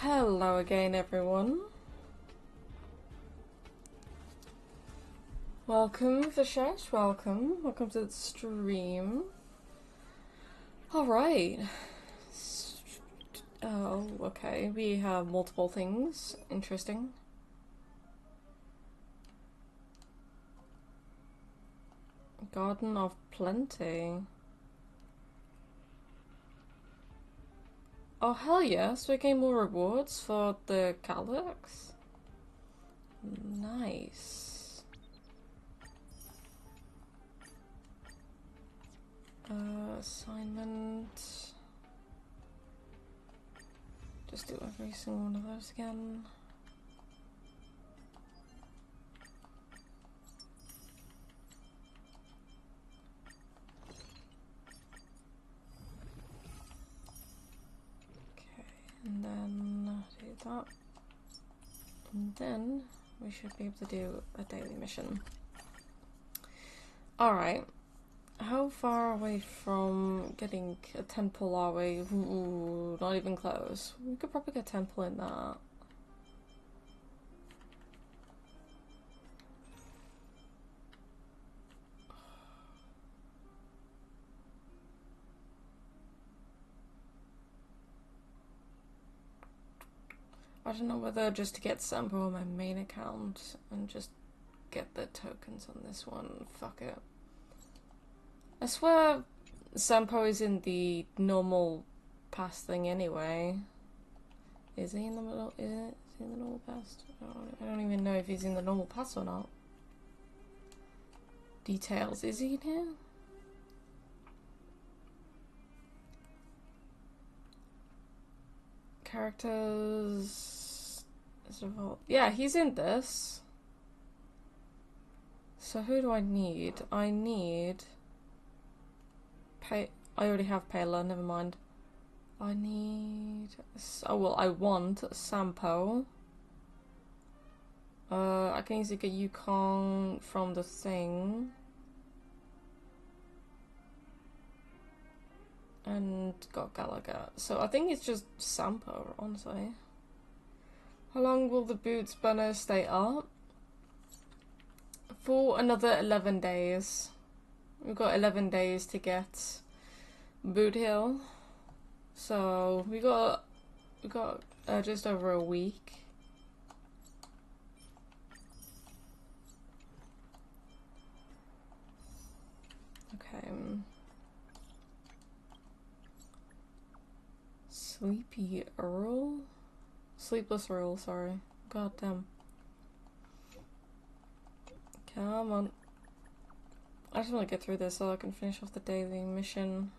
Hello again, everyone. Welcome, Vishesh. Welcome. Welcome to the stream. Alright. Oh, okay. We have multiple things. Interesting. Garden of Plenty. Oh, hell yes. We gain more rewards for the Calyx. Nice. Assignment. Just do every single one of those again. Okay, and then do that. And then we should be able to do a daily mission. Alright. How far away from getting a temple are we? Ooh, not even close. We could probably get a temple in that. I don't know whether just to get Sampo on my main account and just get the tokens on this one. Fuck it. I swear Sampo is in the normal pass thing anyway. Is he in the middle? Is he in the normal pass? I don't even know if he's in the normal pass or not. Details. Is he in here? Characters. Yeah, he's in this. So who do I need? I need... I already have Pela, never mind. I need... Oh, well, I want Sampo. I can easily get Yukong from the thing. And got Gallagher. So I think it's just Sampo, honestly. How long will the boots banner stay up? For another 11 days. We've got 11 days to get Boothill. So we got just over a week. Okay. Sleepy Earl? Sleepless Earl, sorry. God damn. Come on. I just want to get through this so I can finish off the daily mission.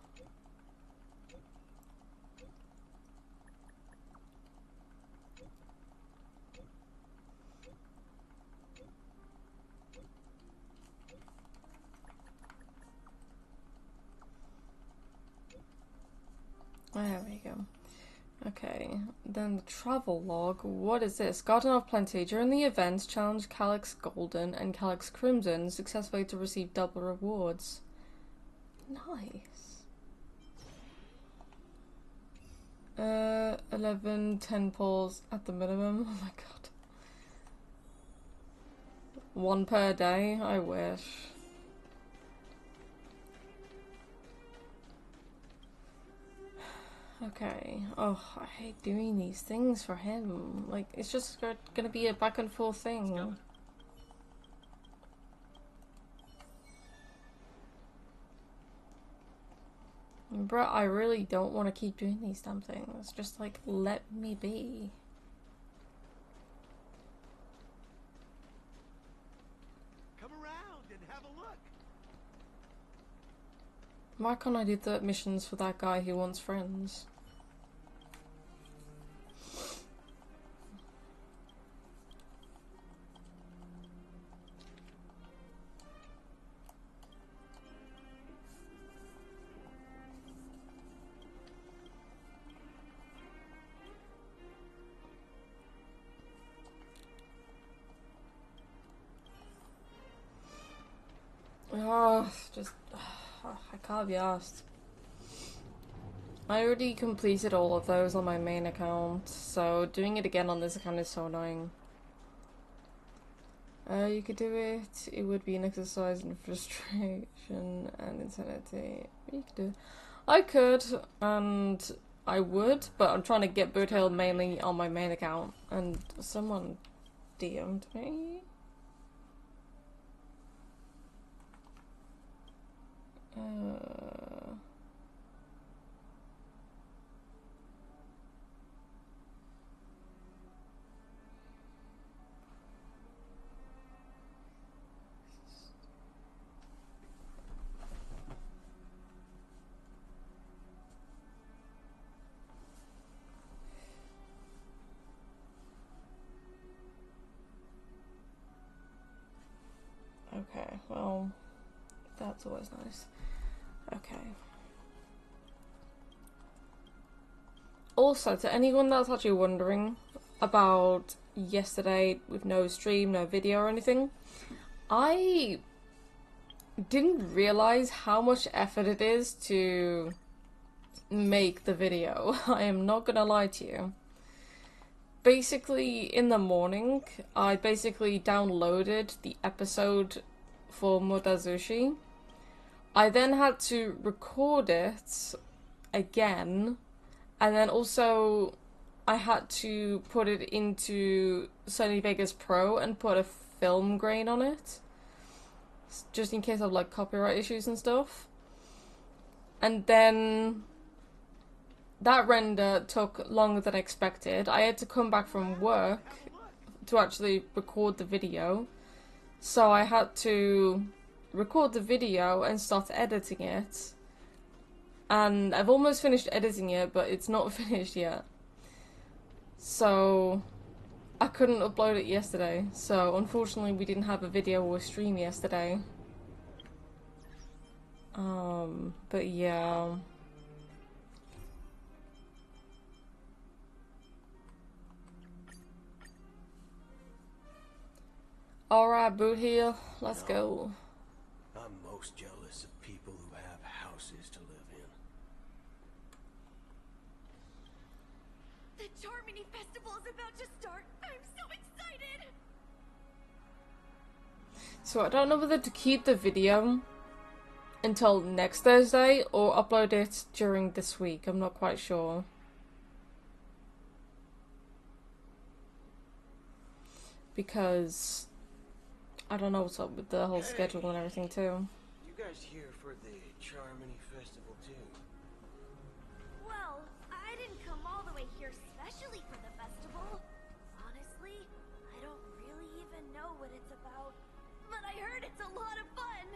There we go. Okay, then the travel log. What is this? Garden of Plenty. During the event, challenge Calyx Golden and Calyx Crimson successfully to receive double rewards. Nice. 11 temples at the minimum. Oh my god. 1 per day? I wish. Okay. Oh, I hate doing these things for him. Like, it's just gonna be a back and forth thing. Bruh, I really don't want to keep doing these damn things. Just, like, let me be. Come around and have a look. Why can't I do the missions for that guy who wants friends? Oh, just... I can't be asked. I already completed all of those on my main account, so doing it again on this account is so annoying. You could do it. It would be an exercise in frustration and insanity. You could do it. I could, and I would, but I'm trying to get Boothill mainly on my main account, and someone DM'd me. Okay, well, that's always nice. Okay. Also, to anyone that's actually wondering about yesterday with no stream, no video or anything, I didn't realize how much effort it is to make the video. I am not gonna lie to you. Basically, in the morning, I basically downloaded the episode for Modazushi. I then had to record it again, and then also I had to put it into Sony Vegas Pro and put a film grain on it, just in case of like copyright issues and stuff. And then that render took longer than expected. I had to come back from work to actually record the video. So I had to record the video and start editing it. And I've almost finished editing it, but it's not finished yet. So I couldn't upload it yesterday. So unfortunately we didn't have a video or stream yesterday. But yeah. Alright, Boothill, let's go. I'm most jealous of people who have houses to live in. The Charmony Festival is about to start. I'm so excited. So I don't know whether to keep the video until next Thursday or upload it during this week. I'm not quite sure. Because I don't know what's up with the whole schedule and everything too. You guys here for the Charmony Festival too? Well, I didn't come all the way here specially for the festival. Honestly, I don't really even know what it's about. But I heard it's a lot of fun.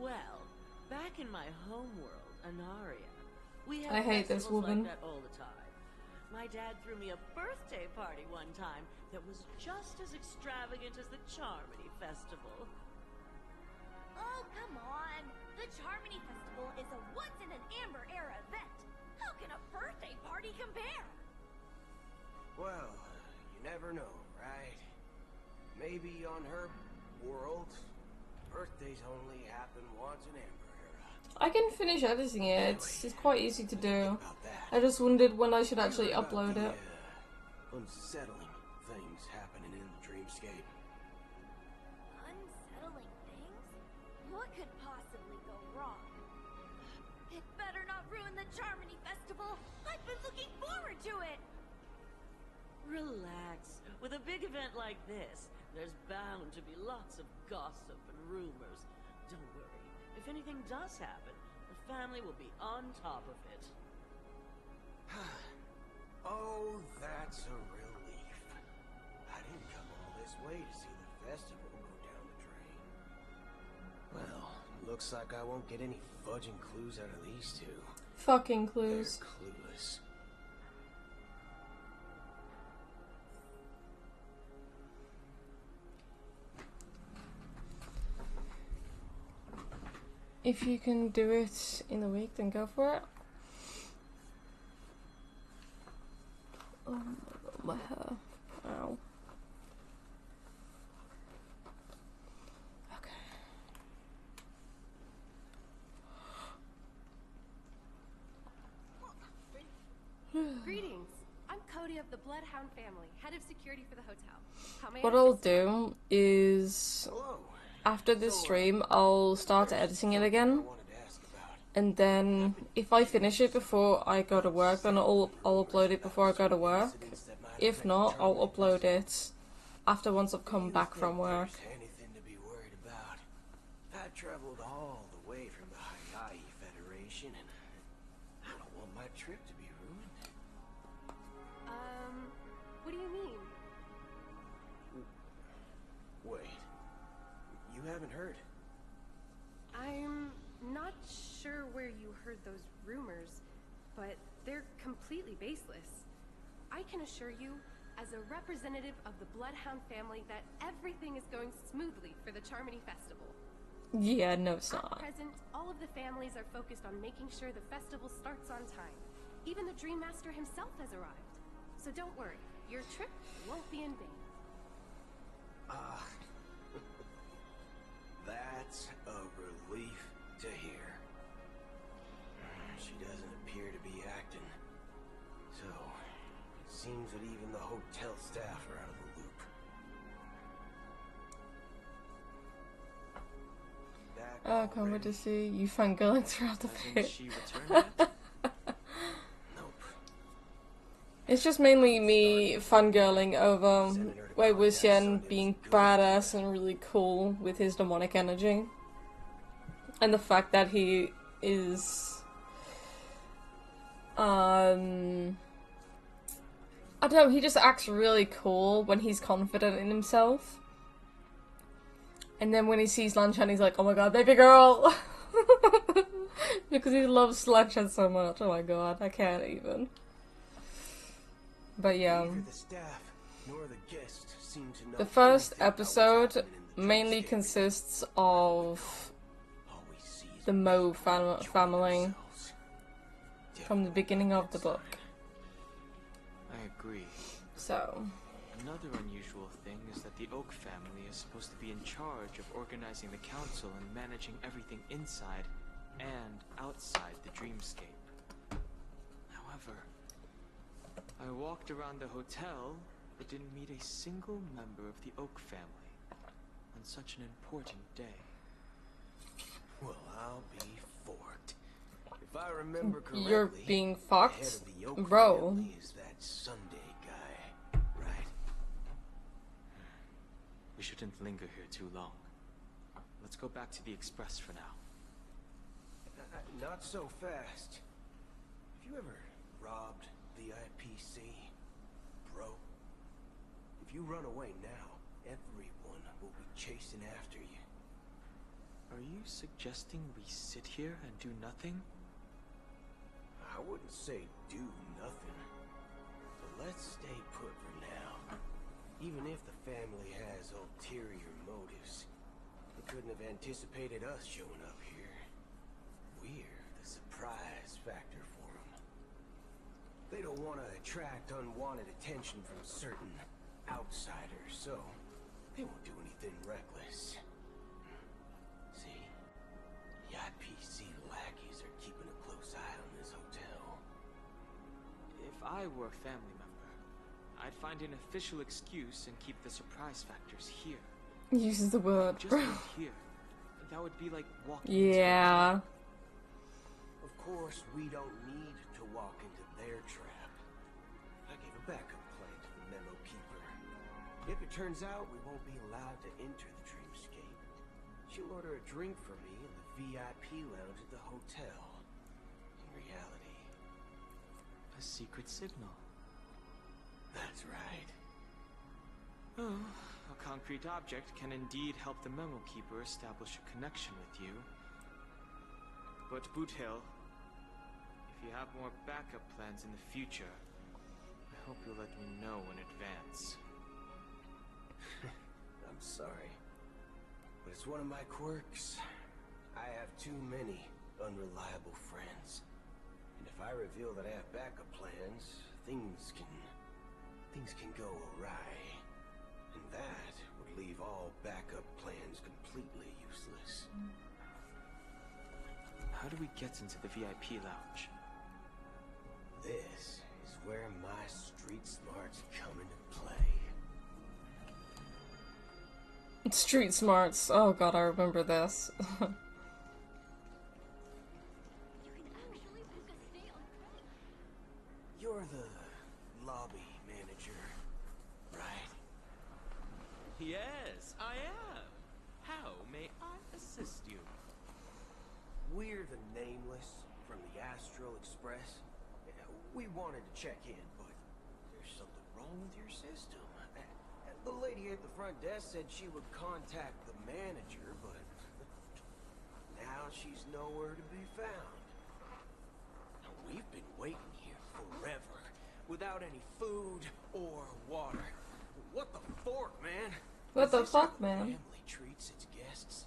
Well, back in my home world, Anaria, we have I hate this festivals woman. like that all the time. My dad threw me a birthday party one time that was just as extravagant as the Charmony Festival. Oh, come on. The Charmony Festival is a once-in-an-amber era event. How can a birthday party compare? Well, you never know, right? Maybe on her world, birthdays only happen once in amber era. I can finish editing it. It's quite easy to do. About that. I just wondered when I should actually About upload the, it. Unsettling things happening in the dreamscape. Unsettling things? What could possibly go wrong? It better not ruin the Charmony Festival. I've been looking forward to it. Relax. With a big event like this, there's bound to be lots of gossip and rumors. Don't worry. If anything does happen, the family will be on top of it. Oh, that's a relief. I didn't come all this way to see the festival go down the drain. Well, looks like I won't get any fudging clues out of these two. Fucking clues. They're clueless. If you can do it in the week, then go for it. Oh my god, my hair. Ow. Okay. Greetings. I'm Cody of the Bloodhound family, head of security for the hotel. How may I What I'll assist you? do is, Hello. after this stream, I'll start editing it again. And then, if I finish it before I go to work, then I'll upload it before I go to work. If not, I'll upload it after once I've come back from work. Anything to be worried about. I traveled all the way from the Honkai Federation, and I don't want my trip to be ruined. What do you mean? Wait, you haven't heard? I'm not sure where you heard those rumors, but they're completely baseless. I can assure you, as a representative of the Bloodhound family, that everything is going smoothly for the Charmony Festival. Yeah, no, it's At not. present, all of the families are focused on making sure the festival starts on time. Even the Dream Master himself has arrived. So don't worry, your trip won't be in vain. That's a relief to hear. She doesn't appear to be acting. So, it seems that even the hotel staff are out of the loop. Back I can't wait to see you fangirling throughout the Hasn't bit. she returned yet? Nope. It's just mainly me fangirling over Wei Ming being badass and really cool with his demonic energy. And the fact that he is... I don't know, he just acts really cool when he's confident in himself. And then when he sees Lanchan, he's like, oh my god, baby girl! Because he loves Lanchan so much, oh my god, I can't even. But yeah, Neither the staff nor the guests seem to know the first anything about what's episode happening in the mainly dreamscape. consists of All we see is the Mo enjoying family themselves. from the beginning of the book. I agree. So, Another unusual thing is that the Oak family is supposed to be in charge of organizing the council and managing everything inside and outside the dreamscape. However, I walked around the hotel but didn't meet a single member of the Oak family on such an important day. Well, I'll be forked. If I remember correctly, you're being the head fucked? of the Oak Bro. family is that Sunday guy, right? We shouldn't linger here too long. Let's go back to the Express for now. Not so fast. Have you ever robbed the IPC, bro? If you run away now, everyone will be chasing after you. Are you suggesting we sit here and do nothing? I wouldn't say do nothing, but let's stay put for now. Even if the family has ulterior motives, they couldn't have anticipated us showing up here. We're the surprise factor for them. They don't want to attract unwanted attention from certain outsiders, so they won't do anything reckless. See, the IPC lackeys are keeping a close eye on this hotel. If I were a family member, I'd find an official excuse and keep the surprise factors here. uses the word, Just bro. live here. That would be like walking Yeah. Of course, we don't need to walk into their trap. I gave a backup plan to the memo keeper. If it turns out we won't be allowed to enter the dreamscape, she'll order a drink for me in the VIP lounge at the hotel. In reality, a secret signal. that's right. Oh, a concrete object can indeed help the memo keeper establish a connection with you. But Boothill, if you have more backup plans in the future, I hope you'll let me know in advance. I'm sorry, but it's one of my quirks. I have too many unreliable friends. And if I reveal that I have backup plans, things can go awry. And that would leave all backup plans completely useless. How do we get into the VIP lounge? This is where Street smarts. Oh god, I remember this. You can actually book a stay on. You're the lobby manager, right? Yes, I am. How may I assist you? We're the Nameless from the Astral Express. We wanted to check in, but there's something wrong with your system. The lady at the front desk said she would contact the manager, but now she's nowhere to be found. Now, we've been waiting here forever, without any food or water. What the fork, man? What the Is this how fuck, man? Family treats its guests.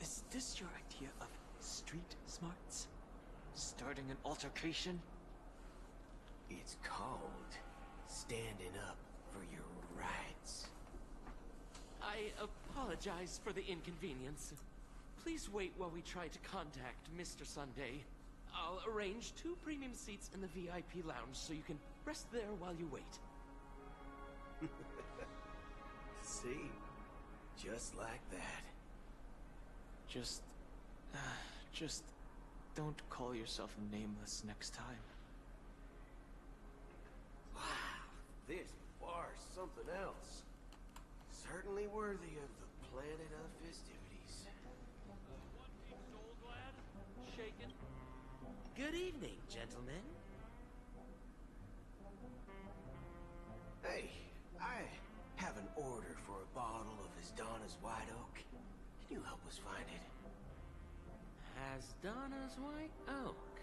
Is this your idea of street smarts? Starting an altercation? It's called standing up for your rights. I apologize for the inconvenience. Please wait while we try to contact Mr. Sunday. I'll arrange 2 premium seats in the VIP lounge so you can rest there while you wait. See? Just like that. Just don't call yourself Nameless next time. Wow, this bar's something else. Certainly worthy of the planet of festivities. Shaken. Good evening, gentlemen. Hey, I have an order for a bottle of Donna's White Oak. Can you help us find it? Donna's White Oak.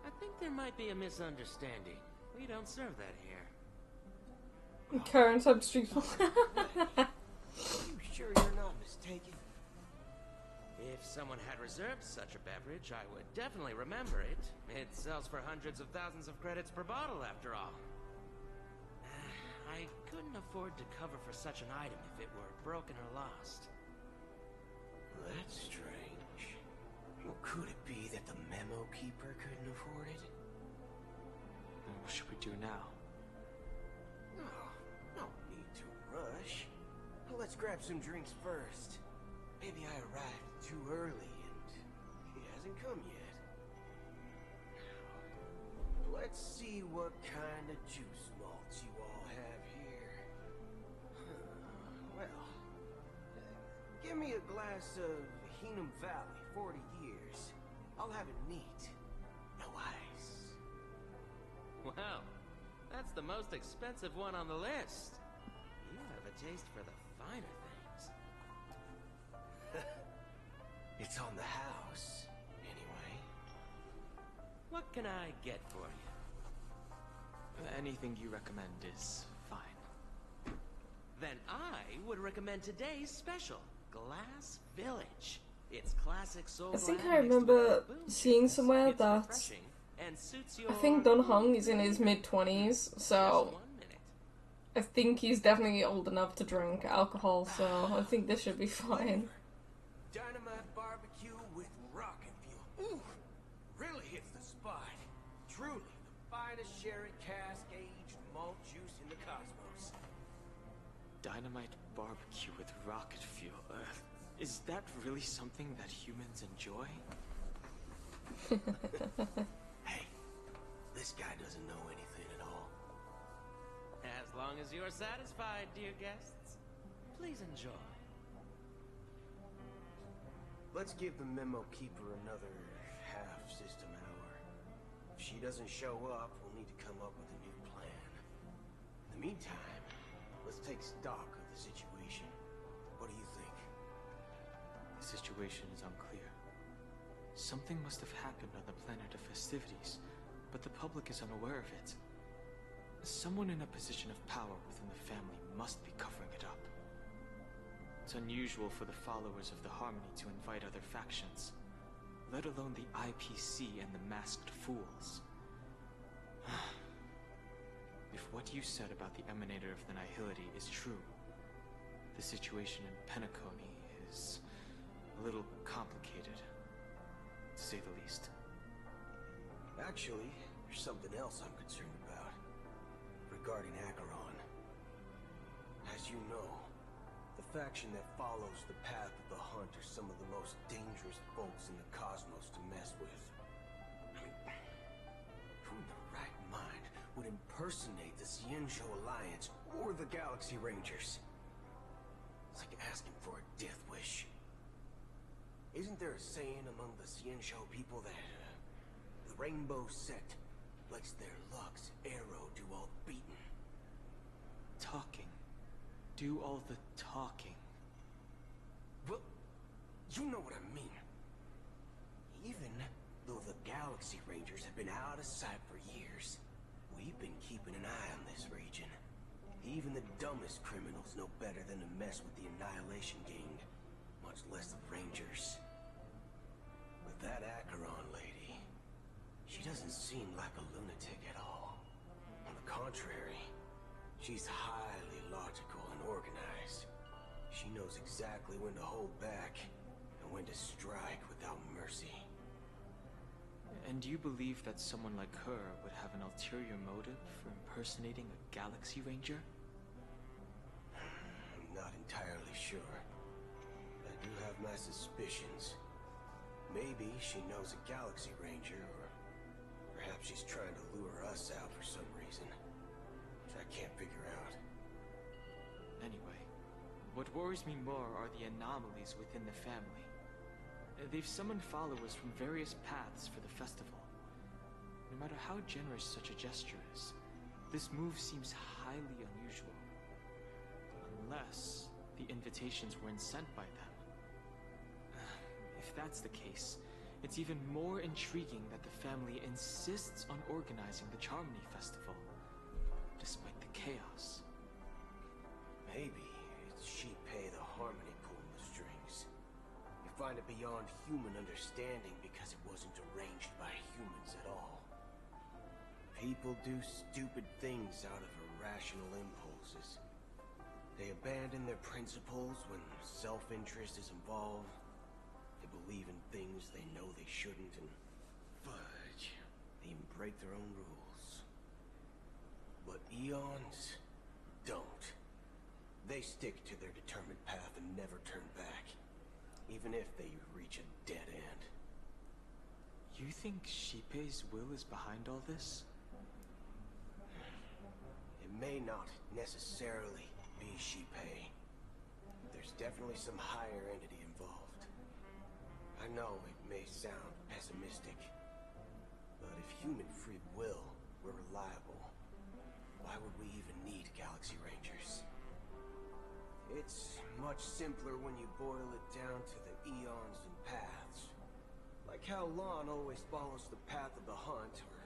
I think there might be a misunderstanding. We don't serve that here. Current substreet. Are you sure you're not mistaken? If someone had reserved such a beverage, I would definitely remember it. It sells for hundreds of thousands of credits per bottle, after all. I couldn't afford to cover for such an item if it were broken or lost. That's strange. Well, could it be that the memo keeper couldn't afford it? What should we do now? No need to rush. Well, let's grab some drinks first. Maybe I arrived too early and he hasn't come yet. Let's see what kind of juice malts you all have here. Well, give me a glass of Heenum Valley, 40 years. I'll have it neat. No ice. Wow, that's the most expensive one on the list. You have a taste for the finer things. It's on the house, anyway. What can I get for you? Anything you recommend is fine. Then I would recommend today's special, Glass Village. It's classic soul. I think I remember seeing somewhere that I think Don Hung is in his mid-20s, so I think he's definitely old enough to drink alcohol, so I think this should be fine. Dynamite barbecue with rocket fuel. Ooh, really hits the spot. Truly, the finest sherry cask-aged malt juice in the cosmos. Dynamite barbecue with rocket fuel. Is that really something that humans enjoy? Hey, this guy doesn't know anything at all. As long as you're satisfied, dear guests, please enjoy. Let's give the memo keeper another half-system hour. If she doesn't show up, we'll need to come up with a new plan. In the meantime, let's take stock of the situation. What do you think? The situation is unclear. Something must have happened on the planet of festivities, but the public is unaware of it. Someone in a position of power within the family must be covering it up. It's unusual for the followers of the Harmony to invite other factions, let alone the IPC and the Masked Fools. If what you said about the Emanator of the Nihility is true, the situation in Penacony is a little complicated, to say the least. Actually, there's something else I'm concerned about. Regarding Acheron. as you know, the faction that follows the path of the hunt are some of the most dangerous folks in the cosmos to mess with. I mean, who in the right mind would impersonate the Xianzhou Alliance or the Galaxy Rangers? It's like asking for a death wish. Isn't there a saying among the Xianzhou people that the Rainbow Sect lets their luck's arrow do all the beating? Talking. Do all the talking. Well, you know what I mean. Even though the Galaxy Rangers have been out of sight for years, we've been keeping an eye on this region. Even the dumbest criminals know better than to mess with the Annihilation Gang, much less the Rangers. But that Acheron lady, she doesn't seem like a lunatic at all. On the contrary, she's highly logical and organized. She knows exactly when to hold back and when to strike without mercy. And do you believe that someone like her would have an ulterior motive for impersonating a Galaxy Ranger? I'm not entirely sure. I do have my suspicions. Maybe she knows a Galaxy Ranger, or perhaps she's trying to lure us out for some reason, which I can't figure out. Anyway, what worries me more are the anomalies within the family. They've summoned followers from various paths for the festival. No matter how generous such a gesture is, this move seems highly unusual. Unless the invitations weren't sent by them. If that's the case, it's even more intriguing that the family insists on organizing the Charmony Festival, despite the chaos. Maybe it's Shipei the Harmony pulling the strings. We find it beyond human understanding because it wasn't arranged by humans at all. People do stupid things out of irrational impulses. They abandon their principles when self-interest is involved. They believe in things they know they shouldn't, and fudge, they even break their own rules. But eons don't. They stick to their determined path and never turn back, even if they reach a dead end. You think Shipei's will is behind all this? It may not necessarily be Shipei. There's definitely some higher entity involved. I know it may sound pessimistic, but if human free will were reliable, why would we even need Galaxy Rangers? It's much simpler when you boil it down to the eons and paths. Like how Lon always follows the path of the hunt, or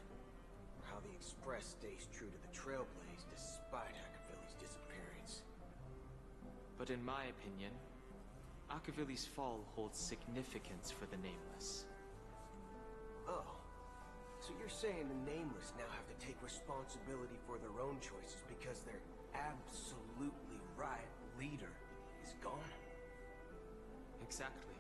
how the Express stays true to the Trailblaze despite Akavili's disappearance. But in my opinion, Akavili's fall holds significance for the Nameless. Oh, so you're saying the Nameless now have to take responsibility for their own choices because their absolutely right leader is gone? Exactly.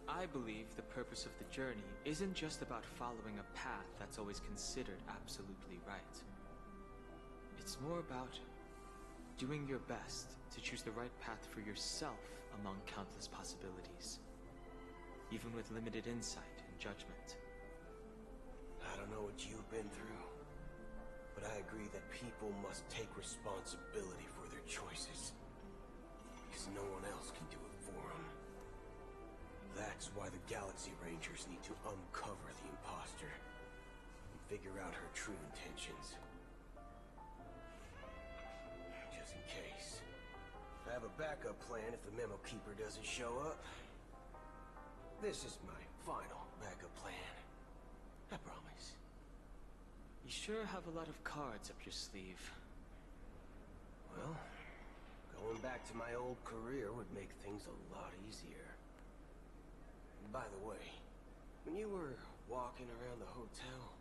I believe the purpose of the journey isn't just about following a path that's always considered absolutely right. It's more about doing your best to choose the right path for yourself among countless possibilities, even with limited insight and judgment. I don't know what you've been through, but I agree that people must take responsibility for their choices, because no one else can do it for them. That's why the Galaxy Rangers need to uncover the imposter and figure out her true intentions. Just in case. I have a backup plan if the Memo Keeper doesn't show up. This is my final backup plan. I promise. You sure have a lot of cards up your sleeve. Well, going back to my old career would make things a lot easier. By the way, when you were walking around the hotel,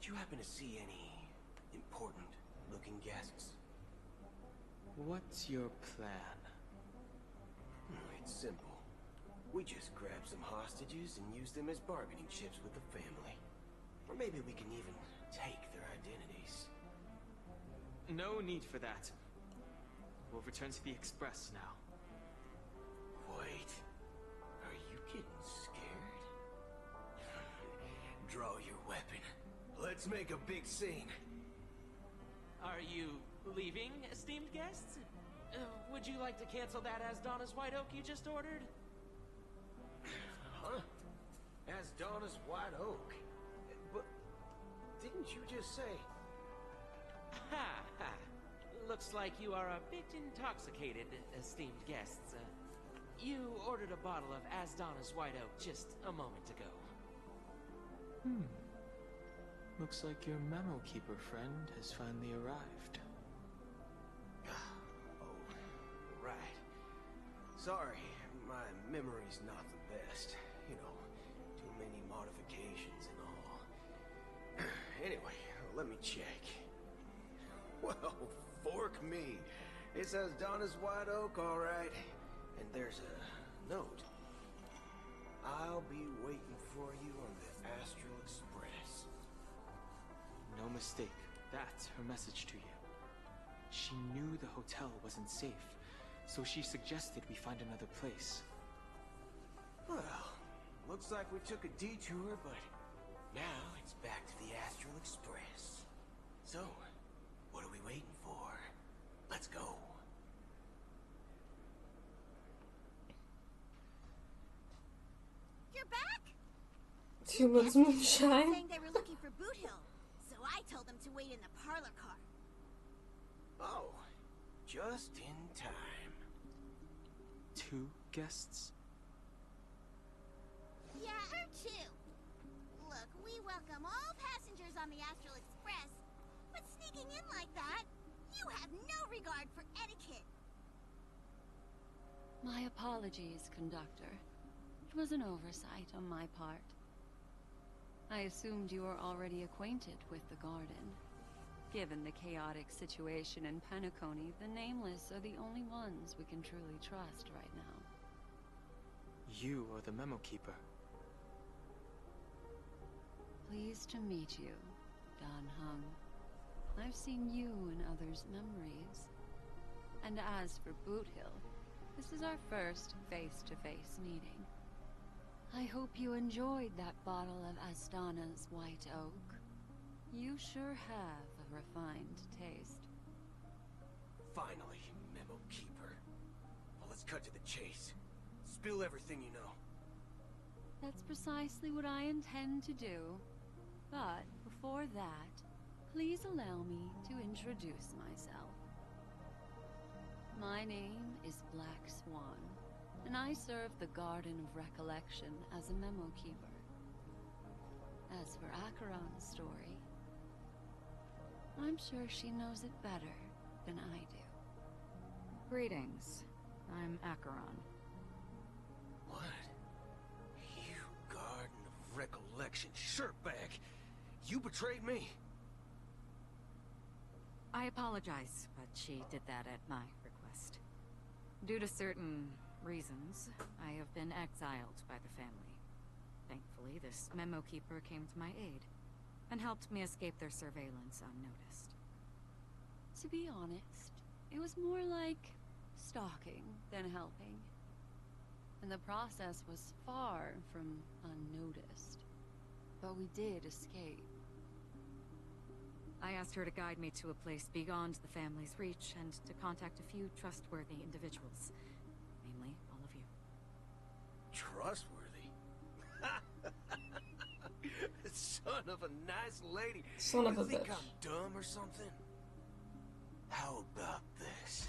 did you happen to see any important-looking guests? What's your plan? It's simple. We just grab some hostages and use them as bargaining chips with the family. Or maybe we can even take their identities. No need for that. We'll return to the Express now. Wait, are you getting scared? Draw your weapon. Let's make a big scene. Are you leaving, esteemed guests? Would you like to cancel that Asdona's White Oak you just ordered? Huh? As Donna's White Oak? But didn't you just say... Ha ha. Looks like you are a bit intoxicated, esteemed guests. You ordered a bottle of Asdona's White Oak just a moment ago. Looks like your Memo Keeper friend has finally arrived. Oh, right. Sorry, my memory's not the best. You know, too many modifications and all. Anyway, let me check. Well, fork me. It says Donna's White Oak, all right. And there's a note. I'll be waiting for you on the Astral Express. No mistake. That's her message to you. She knew the hotel wasn't safe, so she suggested we find another place. Well, looks like we took a detour, but now it's back to the Astral Express. So, what are we waiting for? Let's go. You're back? Too much Saying moonshine. they were looking for Boothill, so I told them to wait in the parlor car. Oh, just in time. 2 guests? Yeah, or 2. Look, we welcome all passengers on the Astral Express, but sneaking in like that, you have no regard for etiquette. My apologies, conductor. It was an oversight on my part. I assumed you were already acquainted with the garden. Given the chaotic situation in Penacony, the Nameless are the only ones we can truly trust right now. You are the Memo Keeper. Pleased to meet you, Dan Hung. I've seen you in others' memories. And as for Boothill, this is our first face-to-face meeting. I hope you enjoyed that bottle of Astana's White Oak. You sure have a refined taste. Finally, Memo Keeper. Well, let's cut to the chase. Spill everything you know. That's precisely what I intend to do. But before that, please allow me to introduce myself. My name is Black Swan, and I serve the Garden of Recollection as a Memo Keeper. As for Acheron's story, I'm sure she knows it better than I do. Greetings. I'm Acheron. What? You Garden of Recollection shirtbag! You betrayed me! I apologize, but she did that at my request. Due to certain reasons, I have been exiled by the family. Thankfully, this Memo Keeper came to my aid, and helped me escape their surveillance unnoticed. To be honest, it was more like stalking than helping. And the process was far from unnoticed. But we did escape. I asked her to guide me to a place beyond the family's reach, and to contact a few trustworthy individuals. Namely, all of you. Trustworthy? Son of a nice lady. Son of a You think bitch. I'm dumb or something? How about this?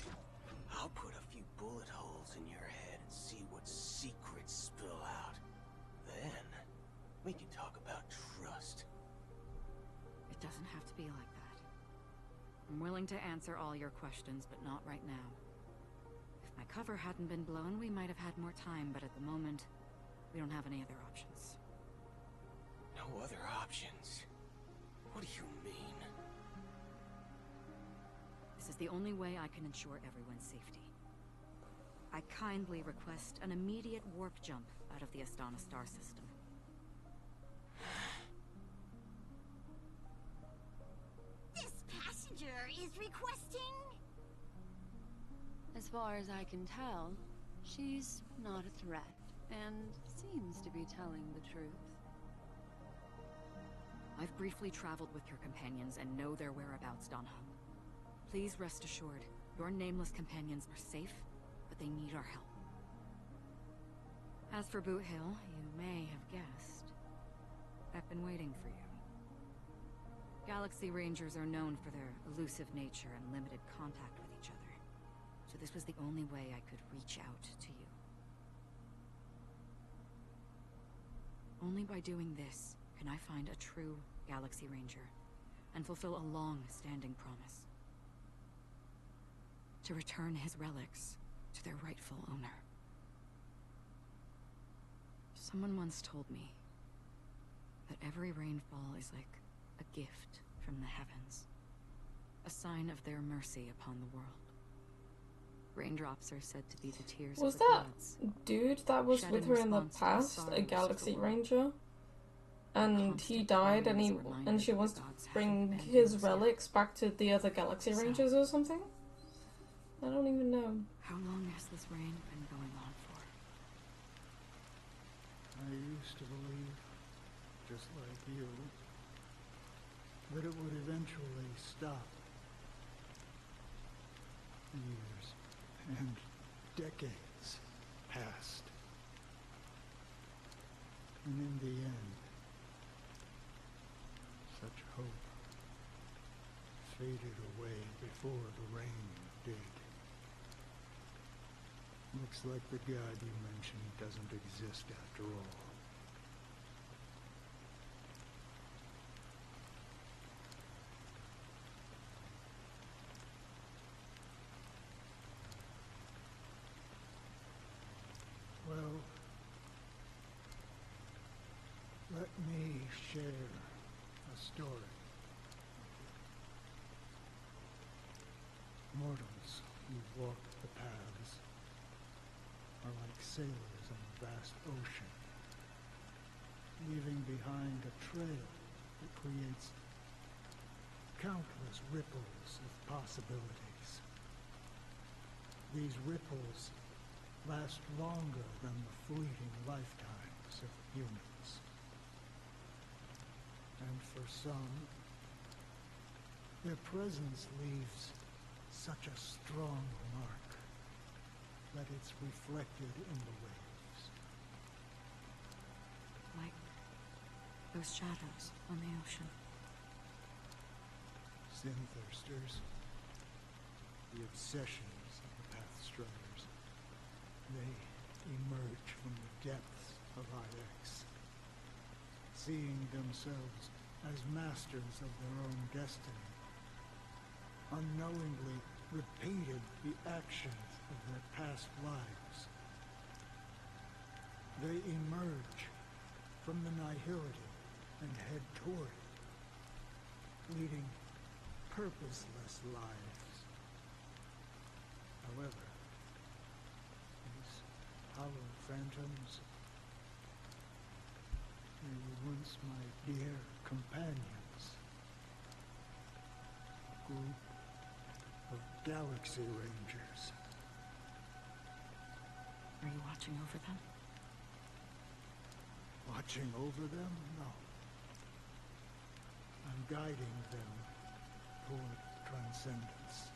I'll put a few bullet holes in your head and see what secrets spill out. Then, we can talk about trust. It doesn't have to be like that. I'm willing to answer all your questions, but not right now. If my cover hadn't been blown, we might have had more time, but at the moment, we don't have any other options. No other options? What do you mean? This is the only way I can ensure everyone's safety. I kindly request an immediate warp jump out of the Astana star system. This passenger is requesting... As far as I can tell, she's not a threat, and seems to be telling the truth. I've briefly traveled with your companions and know their whereabouts, Dan Heng. Please rest assured, your nameless companions are safe, but they need our help. As for Boothill, you may have guessed. I've been waiting for you. Galaxy Rangers are known for their elusive nature and limited contact with each other, so this was the only way I could reach out to you. Only by doing this can I find a true Galaxy Ranger and fulfill a long-standing promise. To return his relics to their rightful owner. Someone once told me that every rainfall is like a gift from the heavens, a sign of their mercy upon the world. Raindrops are said to be the tears Was of the that gods, dude that was shed with in her in the response to the past a sorrows Galaxy of the world? Ranger? And he Constant died, and warnings reminded she that wants the to gods have bring abandoned his us now. relics back to the other Galaxy So- Rangers or something? I don't even know. How long has this rain been going on for? I used to believe, just like you, that it would eventually stop. Years and decades passed. And in the end, such hope faded away before the rain did. Looks like the god you mentioned doesn't exist after all. Well, let me share a story. Mortals who walk the paths are like sailors on a vast ocean, leaving behind a trail that creates countless ripples of possibilities. These ripples last longer than the fleeting lifetimes of humans. And for some, their presence leaves such a strong mark that it's reflected in the waves. Like those shadows on the ocean. Sin-thirsters, the obsessions of the Pathstriders, they emerge from the depths of IX, seeing themselves as masters of their own destiny, unknowingly repeated the actions of their past lives. They emerge from the nihility and head toward it, leading purposeless lives. However, these hollow phantoms, they were once my dear companions, a group of Galaxy Rangers. Are you watching over them? Watching over them? No. I'm guiding them toward transcendence.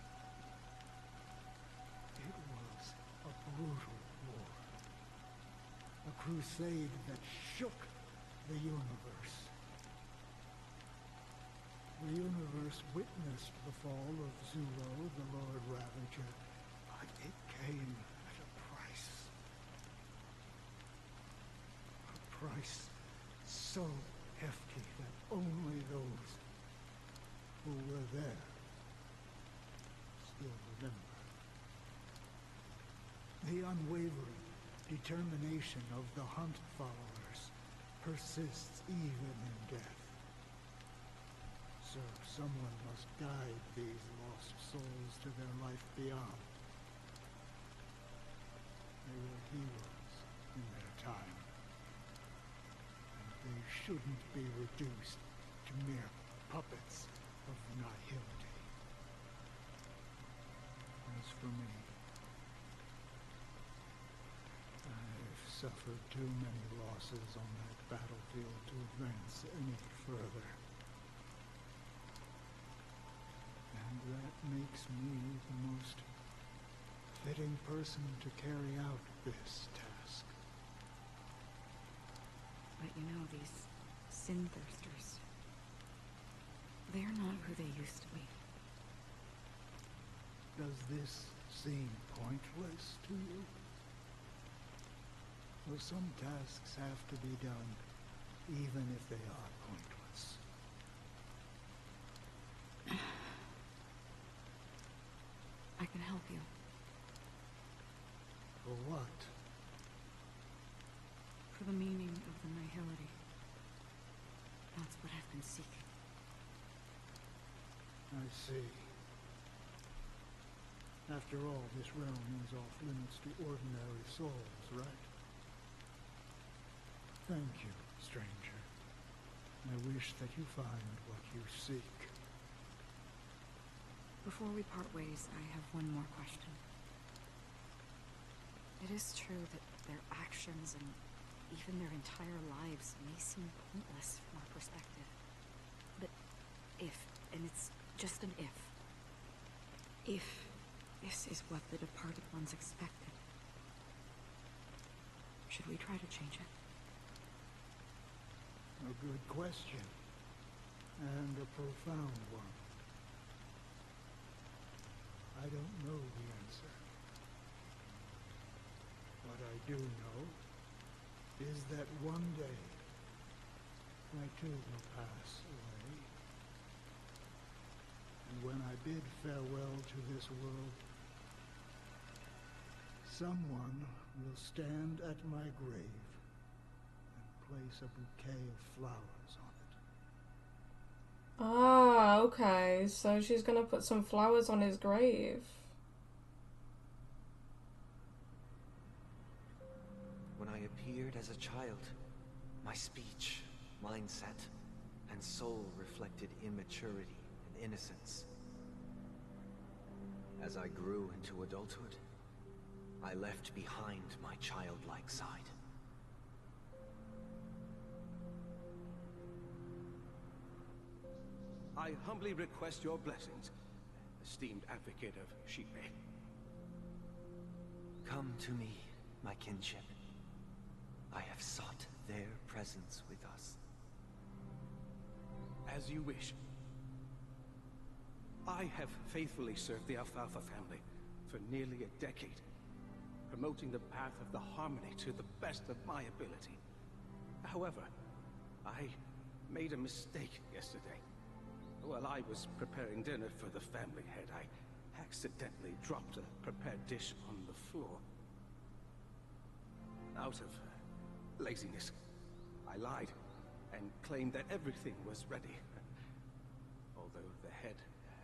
It was a brutal war. A crusade that shook the universe. The universe witnessed the fall of Zulo, the Lord Ravager, but it came at a price. A price so hefty that only those who were there still remember. The unwavering determination of the Hunt followers persists even in death. So someone must guide these lost souls to their life beyond. They were heroes in their time. And they shouldn't be reduced to mere puppets of nihility. As for me, suffered too many losses on that battlefield to advance any further. And that makes me the most fitting person to carry out this task. But you know, these sin thirsters, they're not who they used to be. Does this seem pointless to you? Well, some tasks have to be done, even if they are pointless. I can help you. For what? For the meaning of the nihility. That's what I've been seeking. I see. After all, this realm is off limits to ordinary souls, right? Thank you, stranger. I wish that you find what you seek. Before we part ways, I have one more question. It is true that their actions and even their entire lives may seem pointless from our perspective. But if, and it's just an if this is what the departed ones expected, should we try to change it? A good question. And a profound one. I don't know the answer. What I do know is that one day I too will pass away. And when I bid farewell to this world, someone will stand at my grave and place a bouquet of flowers on it. Ah, okay. So she's gonna put some flowers on his grave. When I appeared as a child, my speech, mindset, and soul reflected immaturity and innocence. As I grew into adulthood, I left behind my childlike side. I humbly request your blessings, esteemed advocate of Shipe. Come to me, my kinship. I have sought their presence with us. As you wish. I have faithfully served the Alfalfa family for nearly a decade, promoting the path of the harmony to the best of my ability. However, I made a mistake yesterday. While I was preparing dinner for the family head, I accidentally dropped a prepared dish on the floor. Out of laziness, I lied and claimed that everything was ready. Although the head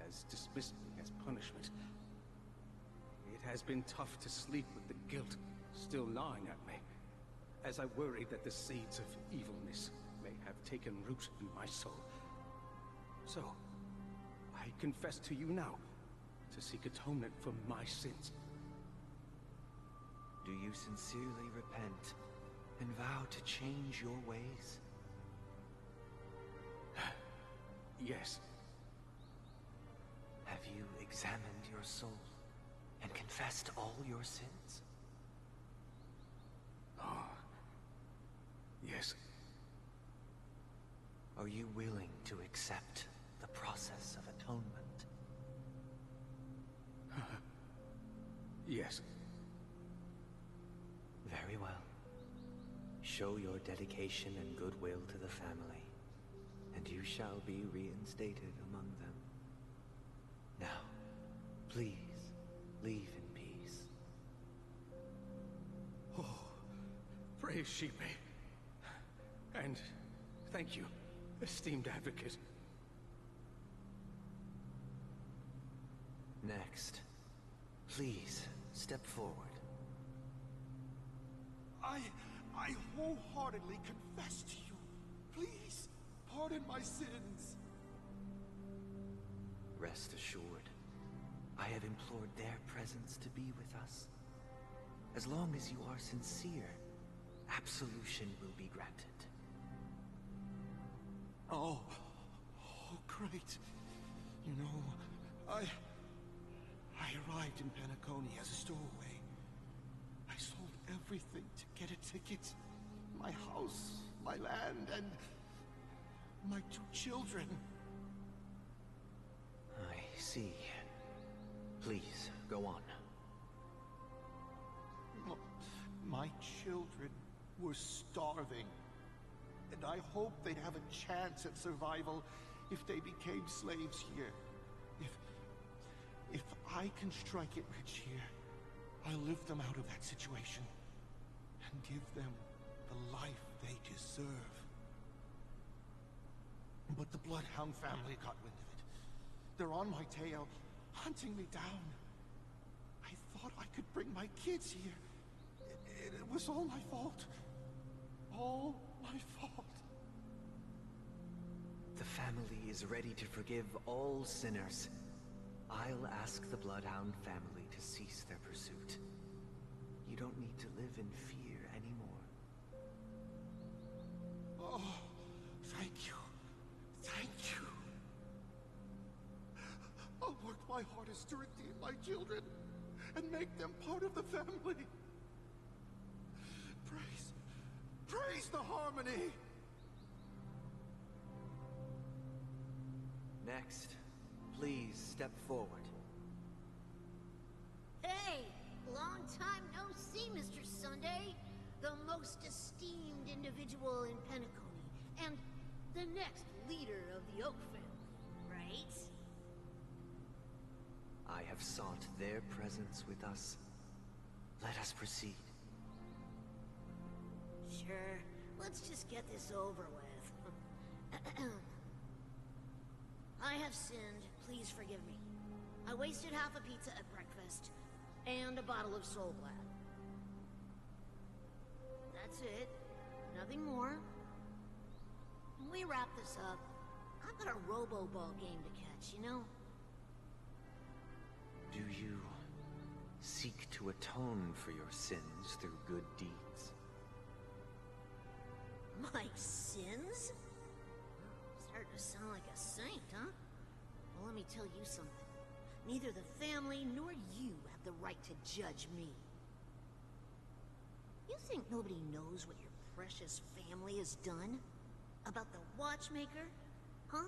has dismissed me as punishment, it has been tough to sleep with the guilt still gnawing at me, as I worried that the seeds of evilness may have taken root in my soul. So, I confess to you now, to seek atonement for my sins. Do you sincerely repent and vow to change your ways? Yes. Have you examined your soul and confessed all your sins? Oh. Yes. Are you willing to accept the process of atonement? Yes. Very well. Show your dedication and goodwill to the family, and you shall be reinstated among them. Now, please, leave in peace. Oh, praise Shipe. And thank you, esteemed advocate. Next, please step forward. I wholeheartedly confess to you. Please, pardon my sins. Rest assured, I have implored their presence to be with us. As long as you are sincere, absolution will be granted. Oh, great. You know, I arrived in Penacony as a stowaway. I sold everything to get a ticket. My house, my land, and my 2 children. I see. Please, go on. My children were starving, and I hoped they'd have a chance at survival if they became slaves here. If I can strike it rich here, I'll lift them out of that situation and give them the life they deserve. But the Bloodhound family got wind of it. They're on my tail, hunting me down. I thought I could bring my kids here. It was all my fault. All my fault. The family is ready to forgive all sinners. I'll ask the Bloodhound family to cease their pursuit. You don't need to live in fear anymore. Oh, thank you. Thank you. I'll work my hardest to redeem my children and make them part of the family. Praise the harmony! Next, please step forward. Hey! Long time no see, Mr. Sunday. The most esteemed individual in Penacony, and the next leader of the Oak family, right? I have sought their presence with us. Let us proceed. Sure. Let's just get this over with. I have sinned. Please forgive me. I wasted half a pizza at breakfast, and a bottle of Soul Glad. That's it. Nothing more. When we wrap this up, I've got a robo-ball game to catch, you know? Do you seek to atone for your sins through good deeds? My sins? Starting to sound like a saint, huh? Well, let me tell you something. Neither the family nor you have the right to judge me. You think nobody knows what your precious family has done? About the watchmaker? Huh?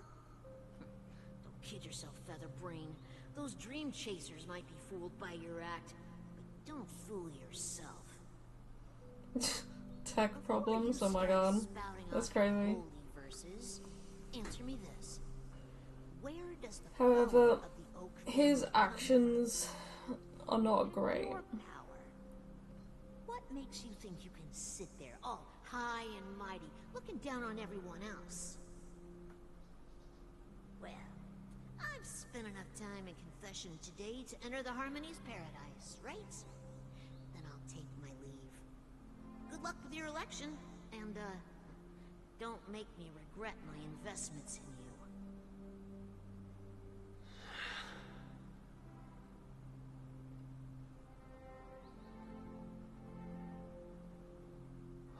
Don't kid yourself, Featherbrain. Those dream chasers might be fooled by your act, but don't fool yourself. Tech problems? Oh my god. That's crazy. Verses, answer me this. Where does the However, of the Oak his actions are not great. More power? What makes you think you can sit there all high and mighty, looking down on everyone else? Well, I've spent enough time in confession today to enter the Harmony's paradise, right? Then I'll take my leave. Good luck with your election, and don't make me regret my investments in you.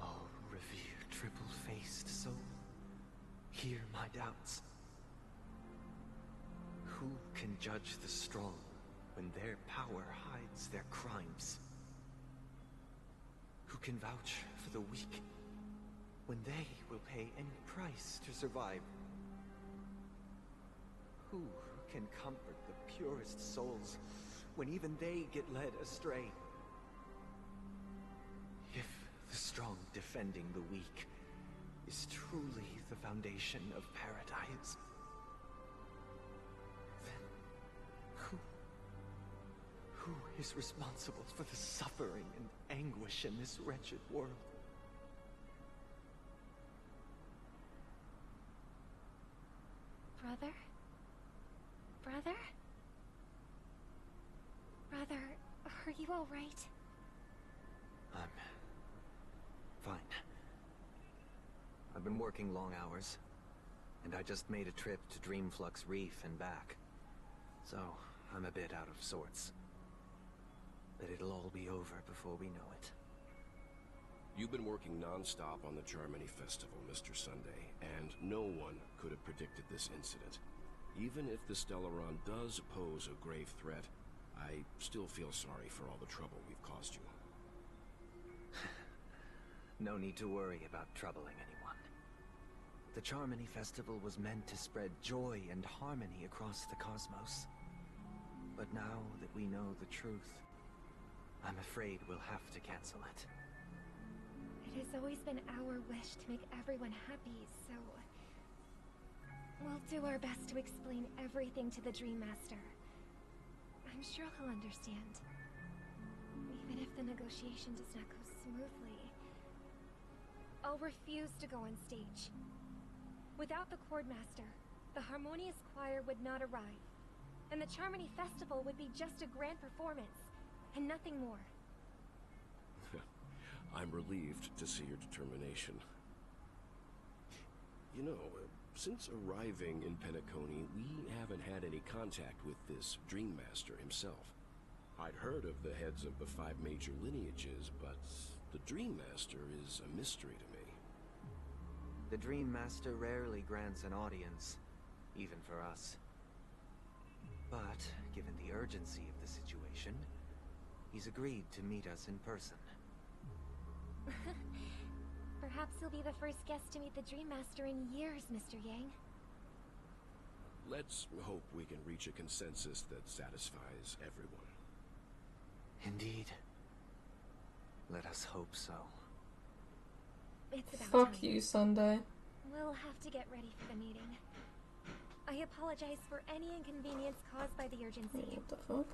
Oh, revered triple-faced soul, hear my doubts. Who can judge the strong when their power hides their crimes? Who can vouch for the weak when they will pay any price to survive? Who can comfort the purest souls when even they get led astray? If the strong defending the weak is truly the foundation of paradise, then who is responsible for the suffering and anguish in this wretched world? Brother? Brother? Brother, are you all right? I'm fine. I've been working long hours, and I just made a trip to Dreamflux Reef and back. So, I'm a bit out of sorts. But it'll all be over before we know it. You've been working non-stop on the Charmony Festival, Mr. Sunday, and no one could have predicted this incident. Even if the Stellaron does pose a grave threat, I still feel sorry for all the trouble we've caused you. No need to worry about troubling anyone. The Charmony Festival was meant to spread joy and harmony across the cosmos. But now that we know the truth, I'm afraid we'll have to cancel it. It has always been our wish to make everyone happy, so... we'll do our best to explain everything to the Dream Master. I'm sure he'll understand. Even if the negotiation does not go smoothly, I'll refuse to go on stage. Without the Chord Master, the Harmonious Choir would not arrive, and the Charmony Festival would be just a grand performance, and nothing more. I'm relieved to see your determination. You know, since arriving in Penacony, we haven't had any contact with this Dream Master himself. I'd heard of the heads of the 5 major lineages, but the Dream Master is a mystery to me. The Dream Master rarely grants an audience, even for us. But, given the urgency of the situation, he's agreed to meet us in person. Perhaps you'll be the first guest to meet the Dream Master in years, Mr. Yang. Let's hope we can reach a consensus that satisfies everyone. Indeed. Let us hope so. It's about Fuck time. you, Sunday. We'll have to get ready for the meeting. I apologize for any inconvenience caused by the urgency. What the fuck?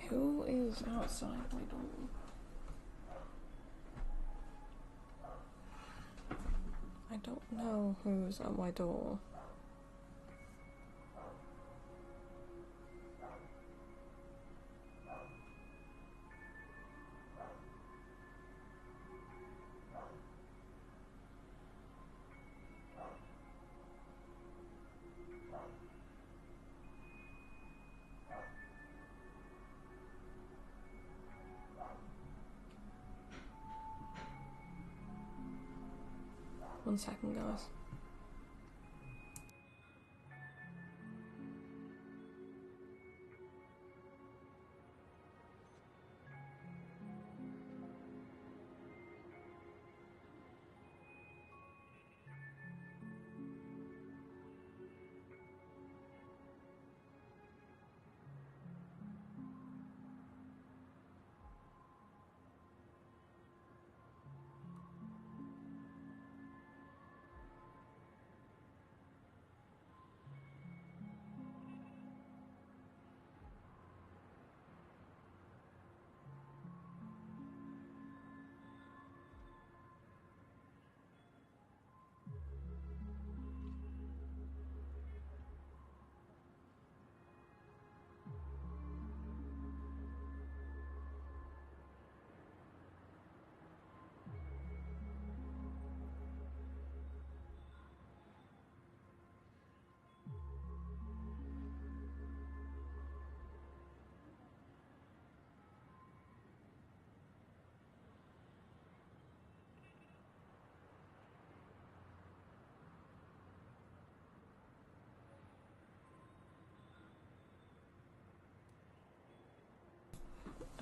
Who is outside my door? I don't know who's at my door. One second, guys.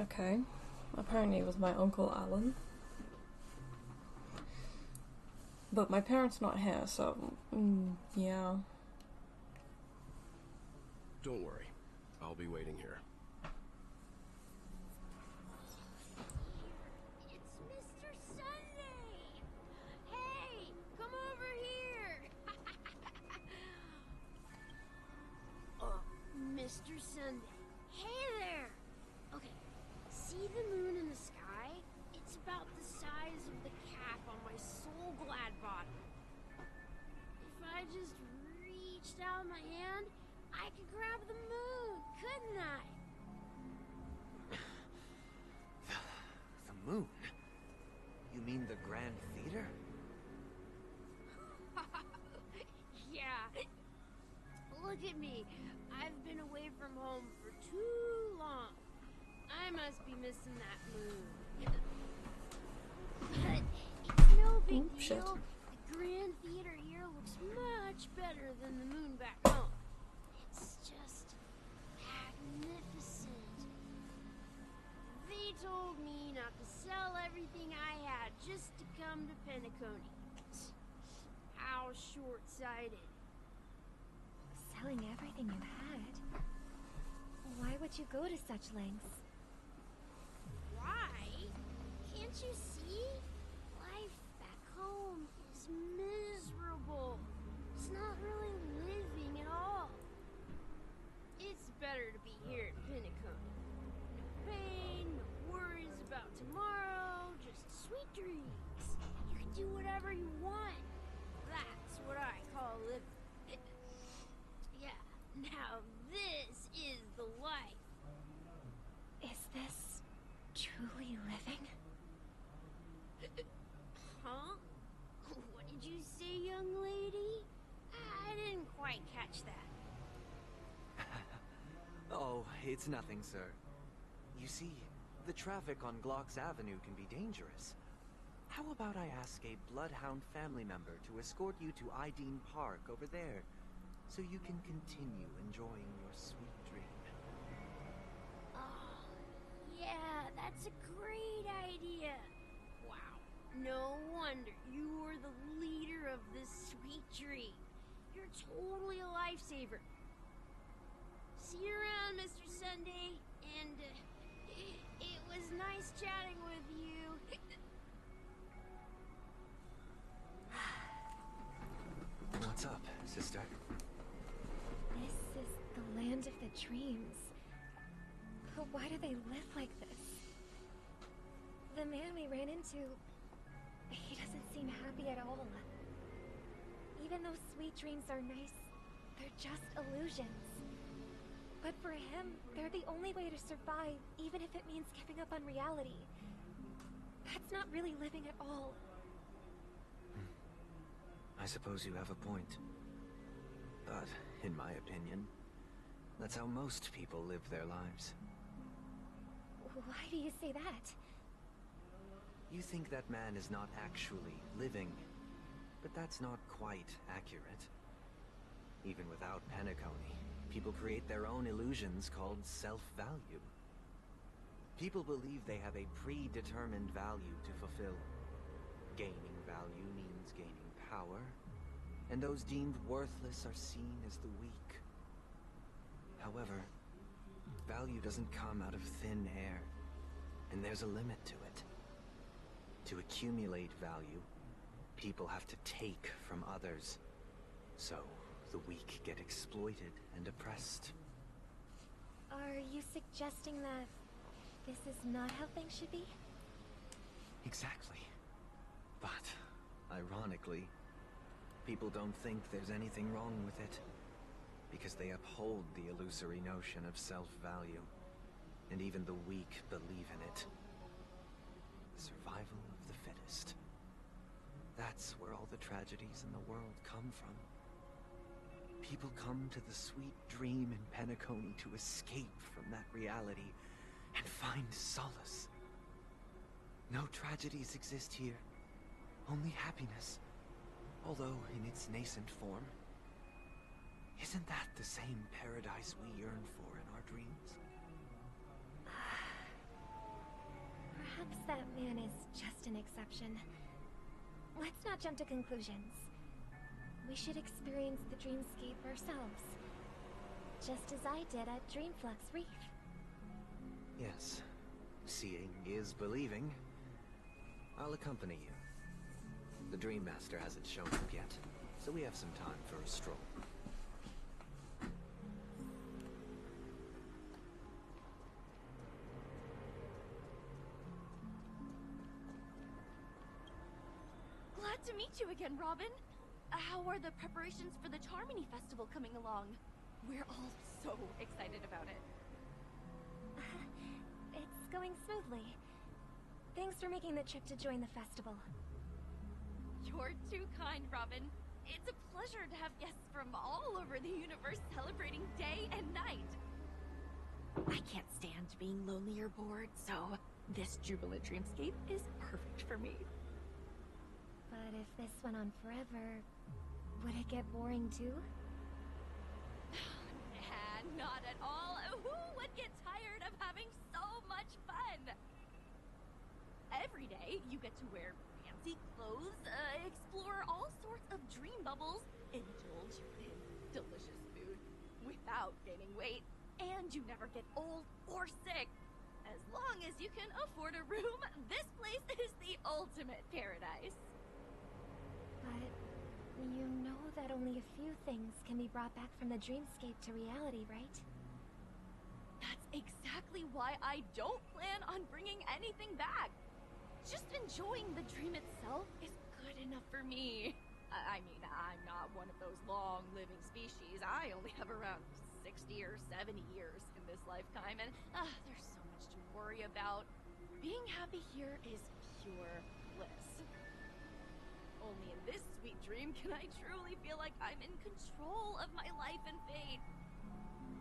Okay, apparently it was my Uncle Alan. But my parents not here, so, yeah. Don't worry, I'll be waiting here. It's Mr. Sunday! Hey, come over here! Mr. Sunday. Hey there! Okay, see the moon in the sky? It's about the size of the cap on my soul glad bottom. If I just reached out my hand, I could grab the moon, couldn't I? The moon? You mean the Grand Theater? Yeah. Look at me. I've been away from home for too long. I must be missing that moon. No big shit. deal. The Grand Theater here looks much better than the moon back home. It's just magnificent. They told me not to sell everything I had just to come to Penacony. How short-sighted. Selling everything you had? Why would you go to such lengths? Why? Can't you see? Life back home is miserable. It's not really living at all. It's better to be here at Penacony. No pain, no worries about tomorrow, just sweet dreams. You can do whatever you want. That's what I call living. Yeah, now this is the life. Is this truly living? Huh? What did you say, young lady? I didn't quite catch that. Oh, it's nothing, sir. You see, the traffic on Glocks Avenue can be dangerous. How about I ask a Bloodhound family member to escort you to Ideen Park over there, so you can continue enjoying your sweet dream? Oh, yeah, that's a great idea. Wow, no wonder you were the leader of this sweet dream. You're totally a lifesaver. See you around, Mr. Sunday, and it was nice chatting with you. What's up, sister? This is the land of the dreams. But why do they live like this? The man we ran into, he doesn't seem happy at all. Even though sweet dreams are nice, they're just illusions. But for him, they're the only way to survive, even if it means giving up on reality. That's not really living at all. I suppose you have a point. But, in my opinion, that's how most people live their lives. Why do you say that? You think that man is not actually living, but that's not quite accurate. Even without Penacony, people create their own illusions called self-value. People believe they have a predetermined value to fulfill. Gaining value means gaining power, and those deemed worthless are seen as the weak. However, value doesn't come out of thin air, and there's a limit to it. To accumulate value, people have to take from others. So, the weak get exploited and oppressed. Are you suggesting that this is not how things should be? Exactly. But, ironically, people don't think there's anything wrong with it, because they uphold the illusory notion of self-value, and even the weak believe in it. Survival of the fittest. That's where all the tragedies in the world come from. People come to the sweet dream in Penacony to escape from that reality and find solace. No tragedies exist here, only happiness, although in its nascent form. Isn't that the same paradise we yearn for in our dreams? Perhaps that man is just an exception. Let's not jump to conclusions. We should experience the dreamscape ourselves, just as I did at Dreamflux Reef. Yes, seeing is believing. I'll accompany you. The Dream Master hasn't shown up yet, so we have some time for a stroll. Glad to meet you again, Robin. How are the preparations for the Charmony Festival coming along? We're all so excited about it. It's going smoothly. Thanks for making the trip to join the festival. You're too kind, Robin. It's a pleasure to have guests from all over the universe celebrating day and night. I can't stand being lonely or bored, so this jubilant dreamscape is perfect for me. But if this went on forever, would it get boring too? Nah, not at all. Who would get tired of having so much fun? Every day, you get to wear fancy clothes, explore all sorts of dream bubbles, indulge in delicious food without gaining weight, and you never get old or sick. As long as you can afford a room, this place is the ultimate paradise. But you know that only a few things can be brought back from the dreamscape to reality, right? That's exactly why I don't plan on bringing anything back. Just enjoying the dream itself is good enough for me. I mean, I'm not one of those long-living species. I only have around 60 or 70 years in this lifetime, and there's so much to worry about. Being happy here is pure bliss. Only in this sweet dream can I truly feel like I'm in control of my life and fate.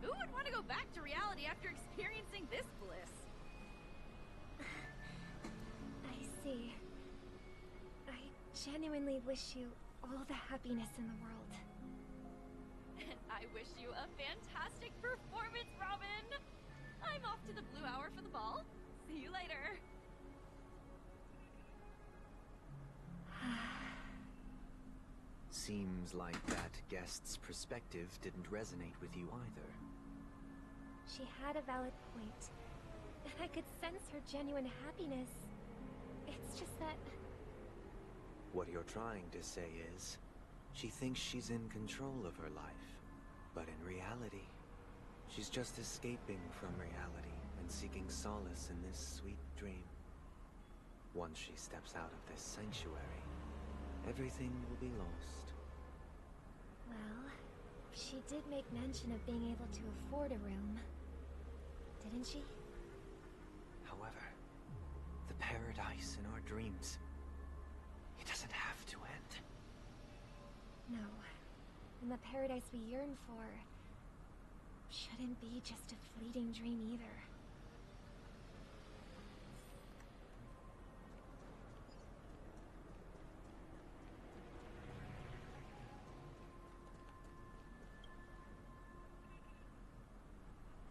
Who would want to go back to reality after experiencing this bliss? I see. I genuinely wish you all the happiness in the world. And I wish you a fantastic performance, Robin! I'm off to the Blue Hour for the ball. See you later. Seems like that guest's perspective didn't resonate with you either. She had a valid point, and I could sense her genuine happiness. It's just that... What you're trying to say is, she thinks she's in control of her life, but in reality, she's just escaping from reality and seeking solace in this sweet dream. Once she steps out of this sanctuary, everything will be lost. Well, she did make mention of being able to afford a room, didn't she? However, the paradise in our dreams, it doesn't have to end. No. And the paradise we yearn for shouldn't be just a fleeting dream either.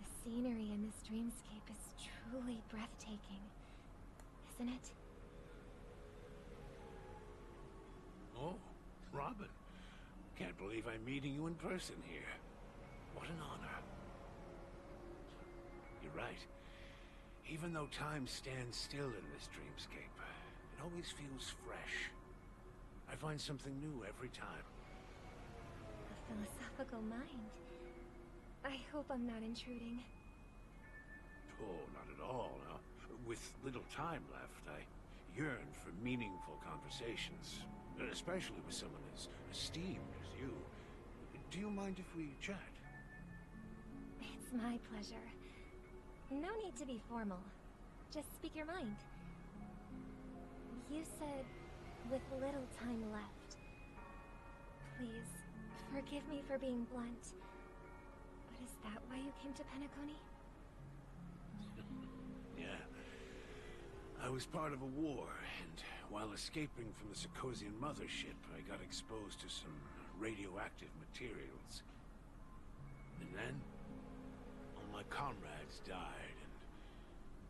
The scenery in this dreamscape is truly breathtaking, isn't it? Oh, Robin. Can't believe I'm meeting you in person here. What an honor. You're right. Even though time stands still in this dreamscape, it always feels fresh. I find something new every time. A philosophical mind. I hope I'm not intruding. Oh, not at all. Now, with little time left, I yearn for meaningful conversations, especially with someone as esteemed as you. Do you mind if we chat? It's my pleasure. No need to be formal. Just speak your mind. You said, with little time left. Please, forgive me for being blunt. But is that why you came to Penacony? Yeah. I was part of a war, and while escaping from the Sarkosian mothership, I got exposed to some radioactive materials. And then, all my comrades died, and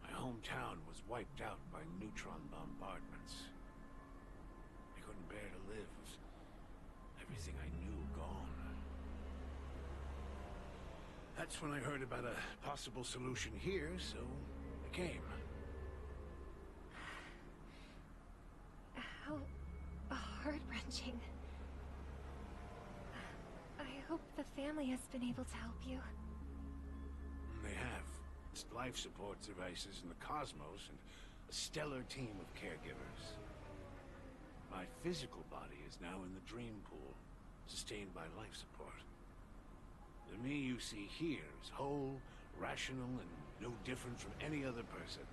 my hometown was wiped out by neutron bombardments. I couldn't bear to live with everything I knew gone. That's when I heard about a possible solution here, so I came. How heart-wrenching. I hope the family has been able to help you. They have. Life support devices in the cosmos and a stellar team of caregivers. My physical body is now in the dream pool, sustained by life support. The me you see here is whole, rational, and no different from any other person.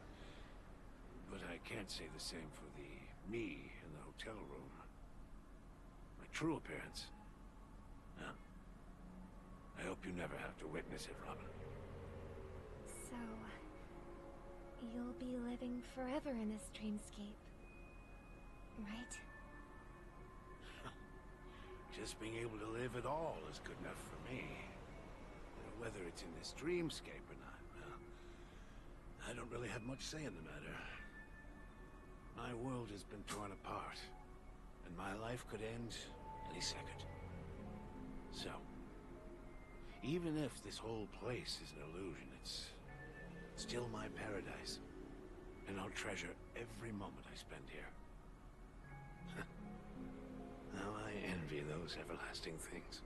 But I can't say the same for the me in the hotel room. My true appearance. Well, I hope you never have to witness it, Robin. So, you'll be living forever in this dreamscape, right? Just being able to live at all is good enough for me. Whether it's in this dreamscape or not, well, I don't really have much say in the matter. My world has been torn apart, and my life could end any second. So, even if this whole place is an illusion, it's still my paradise. And I'll treasure every moment I spend here. Now I envy those everlasting things.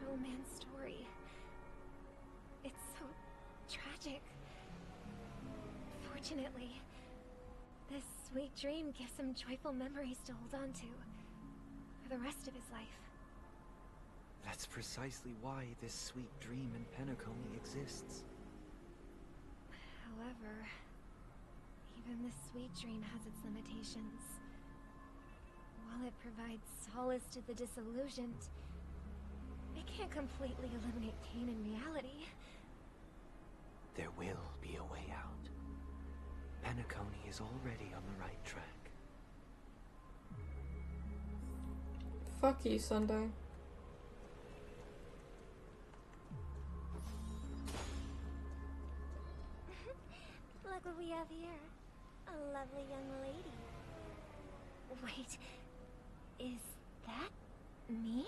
The old man's story. It's so tragic. Fortunately, this sweet dream gives him joyful memories to hold on to for the rest of his life. That's precisely why this sweet dream in Penacony exists. However, even this sweet dream has its limitations. While it provides solace to the disillusioned, it can't completely eliminate pain in reality. There will be a way out. Penacony is already on the right track. Fuck you, Sunday. Look what we have here. A lovely young lady. Wait, is that me?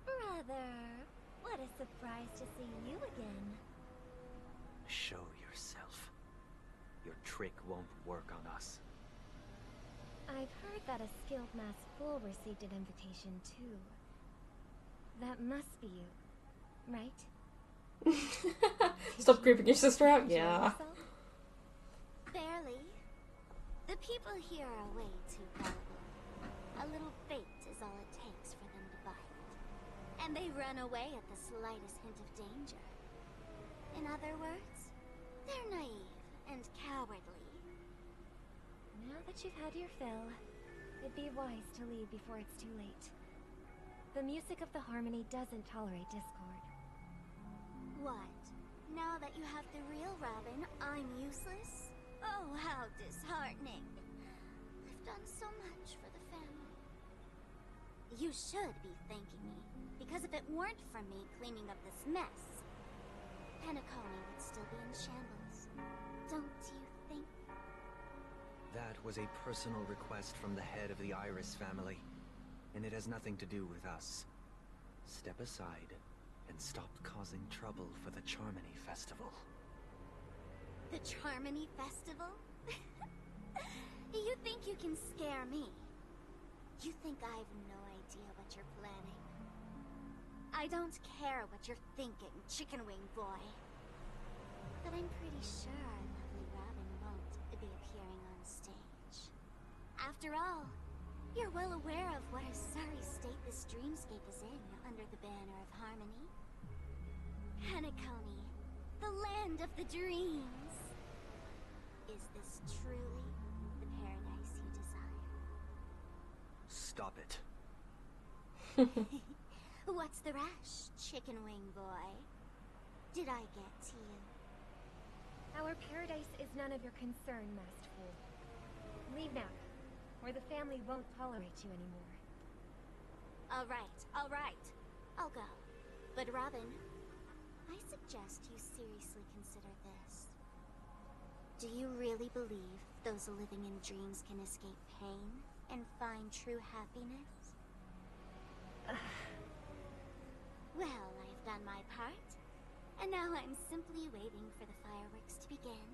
Brother, what a surprise to see you again. Show yourself. Your trick won't work on us. I've heard that a skilled masked fool received an invitation too. That must be you, right? Stop creeping your sister out? Yeah. Barely. The people here are way too gullible. A little bait is all it takes for them to bite. And they run away at the slightest hint of danger. In other words, they're naive and cowardly. Now that you've had your fill, it'd be wise to leave before it's too late. The music of the harmony doesn't tolerate discord. What? Now that you have the real Robin, I'm useless? Oh, how disheartening. I've done so much for the family. You should be thanking me, because if it weren't for me cleaning up this mess, Penacony would still be in shambles. Don't you think? That was a personal request from the head of the Iris family, and it has nothing to do with us. Step aside and stop causing trouble for the Charmony Festival. The Charmony Festival? You think you can scare me? You think I have no idea what you're planning? I don't care what you're thinking, chicken wing boy. But I'm pretty sure our lovely Robin won't be appearing on stage. After all, you're well aware of what a sorry state this dreamscape is in under the banner of harmony. Penacony, the land of the dreams. Is this truly the paradise you desire? Stop it. What's the rush, chicken wing boy? Did I get to you? Our paradise is none of your concern, masked fool. Leave now, or the family won't tolerate you anymore. All right. I'll go. But Robin, I suggest you seriously consider this. Do you really believe those living in dreams can escape pain and find true happiness? Well, I've done my part, and now I'm simply waiting for the fireworks to begin.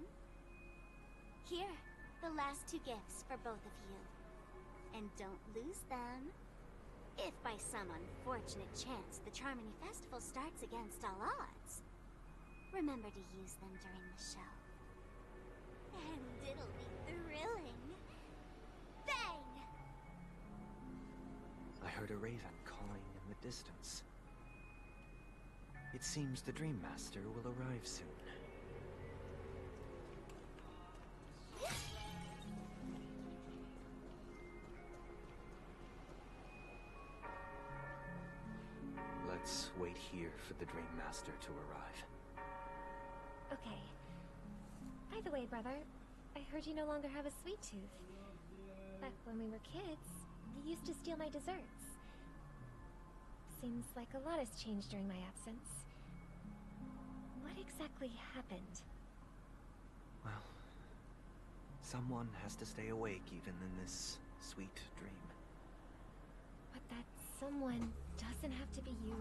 Here, the last 2 gifts for both of you. And don't lose them. If by some unfortunate chance the Charmony Festival starts against all odds, remember to use them during the show. And it'll be thrilling. Bang! I heard a raven calling in the distance. It seems the Dream Master will arrive soon. Let's wait here for the Dream Master to arrive. Okay. By the way, brother, I heard you no longer have a sweet tooth. Back when we were kids, you used to steal my desserts. Seems like a lot has changed during my absence. What exactly happened? Well, someone has to stay awake even in this sweet dream. But that someone doesn't have to be you,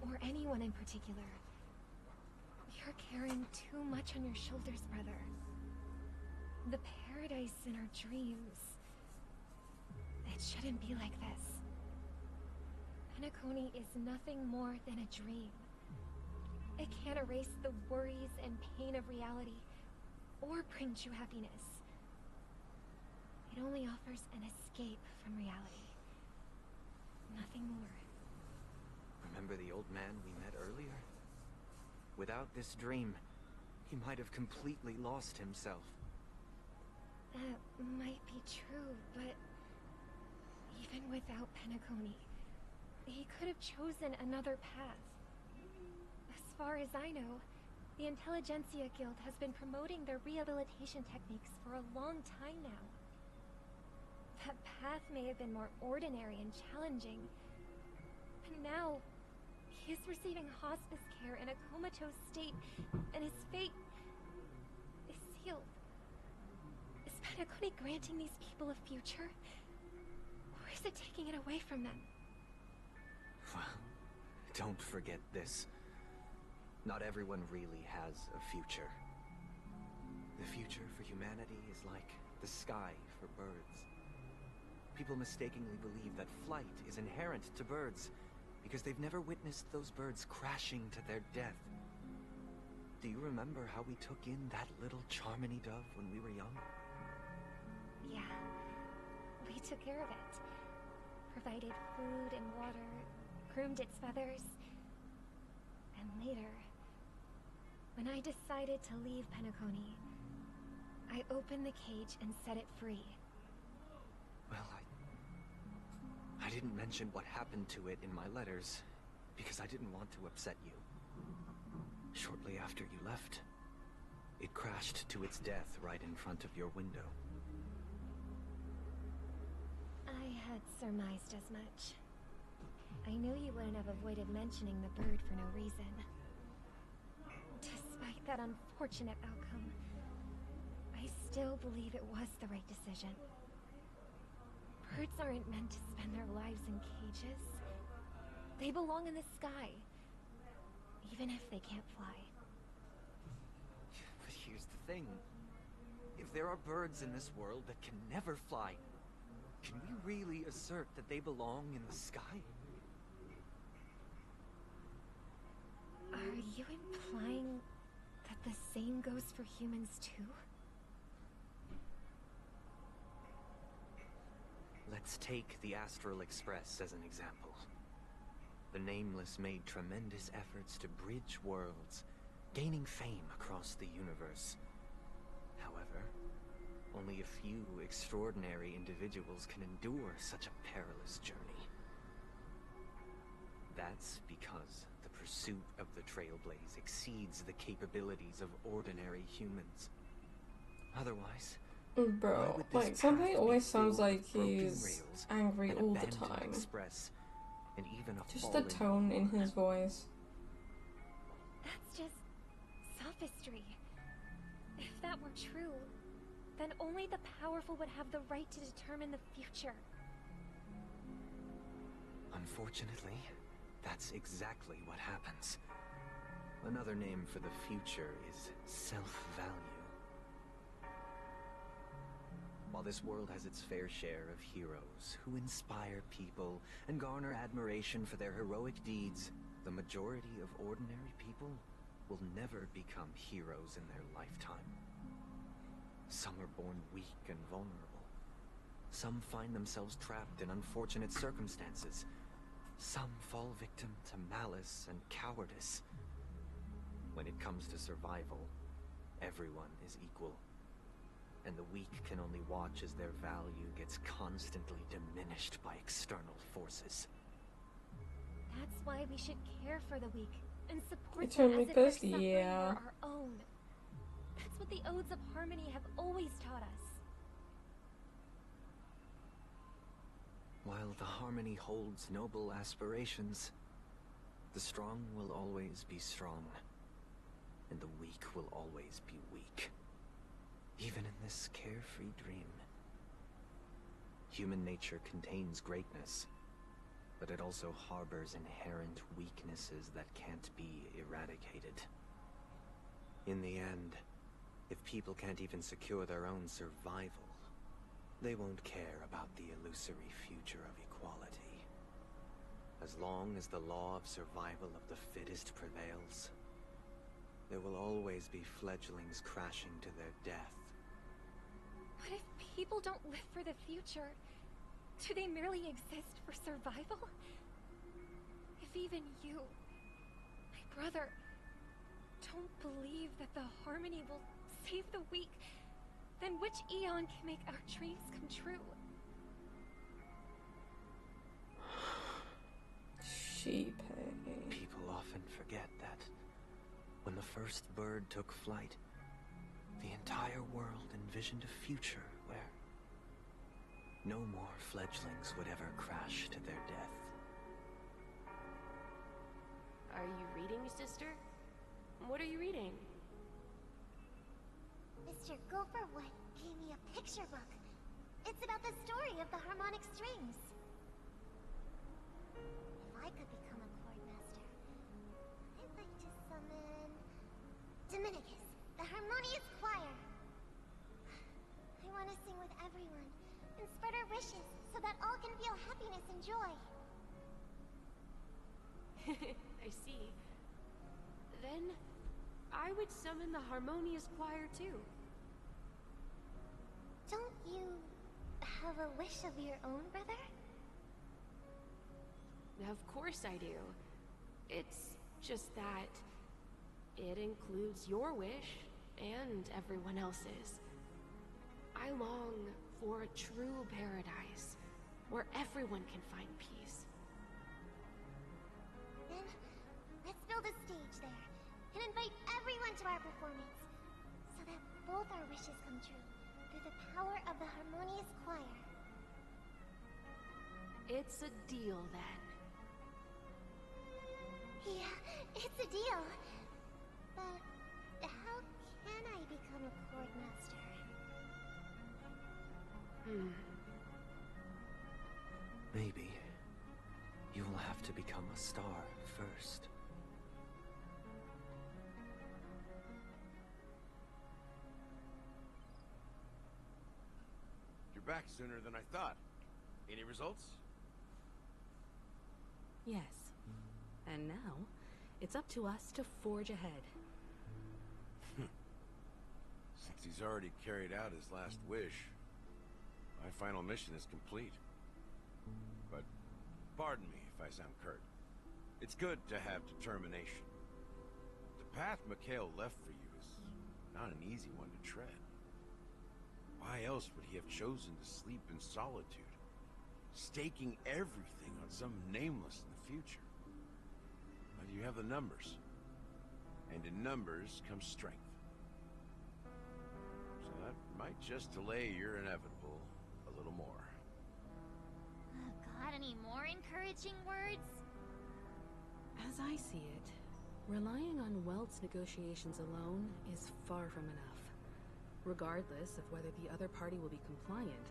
or anyone in particular. You're carrying too much on your shoulders, brother. The paradise in our dreams. It shouldn't be like this. Penacony is nothing more than a dream. It can't erase the worries and pain of reality, or bring true happiness. It only offers an escape from reality. Nothing more. Remember the old man we met earlier? Without this dream, he might have completely lost himself. That might be true, but even without Penacony, he could have chosen another path. As far as I know, the Intelligentsia Guild has been promoting their rehabilitation techniques for a long time now. That path may have been more ordinary and challenging, but now he is receiving hospice care in a comatose state, and his fate is sealed. Is Penacony granting these people a future? Or is it taking it away from them? Well, don't forget this. Not everyone really has a future. The future for humanity is like the sky for birds. People mistakenly believe that flight is inherent to birds because they've never witnessed those birds crashing to their death. Do you remember how we took in that little Charmony dove when we were young? Yeah. We took care of it. Provided food and water, groomed its feathers. And later, when I decided to leave Penacony, I opened the cage and set it free. Well, I didn't mention what happened to it in my letters, because I didn't want to upset you. Shortly after you left, it crashed to its death right in front of your window. I had surmised as much. I knew you wouldn't have avoided mentioning the bird for no reason. Despite that unfortunate outcome, I still believe it was the right decision. Birds aren't meant to spend their lives in cages. They belong in the sky, even if they can't fly. But here's the thing. If there are birds in this world that can never fly, can we really assert that they belong in the sky? Are you implying that the same goes for humans too? Let's take the Astral Express as an example. The Nameless made tremendous efforts to bridge worlds, gaining fame across the universe. However, only a few extraordinary individuals can endure such a perilous journey. That's because the pursuit of the Trailblaze exceeds the capabilities of ordinary humans. Otherwise, bro, like, something always sounds like he's angry all the time. And even a just the tone in his voice. That's just sophistry. If that were true, then only the powerful would have the right to determine the future. Unfortunately, that's exactly what happens. Another name for the future is self-value. While this world has its fair share of heroes who inspire people and garner admiration for their heroic deeds, the majority of ordinary people will never become heroes in their lifetime. Some are born weak and vulnerable. Some find themselves trapped in unfortunate circumstances. Some fall victim to malice and cowardice. When it comes to survival, everyone is equal. And the weak can only watch as their value gets constantly diminished by external forces. That's why we should care for the weak and support It's only them as if they're because, suffering yeah. for our own. That's what the Odes of Harmony have always taught us. While the Harmony holds noble aspirations, the strong will always be strong, and the weak will always be weak. Even in this carefree dream. Human nature contains greatness, but it also harbors inherent weaknesses that can't be eradicated. In the end, if people can't even secure their own survival, they won't care about the illusory future of equality. As long as the law of survival of the fittest prevails, there will always be fledglings crashing to their death. What if people don't live for the future? Do they merely exist for survival? If even you, my brother, don't believe that the Harmony will save the weak, then which eon can make our dreams come true? People often forget that when the first bird took flight, the entire world envisioned a future where no more fledglings would ever crash to their death. Are you reading, sister? What are you reading? Mr. Gopherwood gave me a picture book. It's about the story of the harmonic strings. If I could become a chord master, I'd like to summon Dominicus, the harmonious choir. I want to sing with everyone and spread our wishes so that all can feel happiness and joy. I see. Then I would summon the harmonious choir too. Don't you have a wish of your own, brother? Of course I do. It's just that it includes your wish and everyone else's. I long for a true paradise where everyone can find peace. Then let's build a stage there and invite everyone to our performance so that both our wishes come true through the power of the harmonious choir. It's a deal then. Yeah, it's a deal. But how can I become a chord master? Maybe you will have to become a star first. You're back sooner than I thought. Any results? Yes. And now, it's up to us to forge ahead. Since he's already carried out his last wish, my final mission is complete. But pardon me if I sound curt. It's good to have determination. The path Mikhail left for you is not an easy one to tread. Why else would he have chosen to sleep in solitude, staking everything on some nameless in the future? But you have the numbers, and in numbers comes strength. So that might just delay your inevitable a little more. Got any more encouraging words? As I see it, relying on Welt's negotiations alone is far from enough. Regardless of whether the other party will be compliant,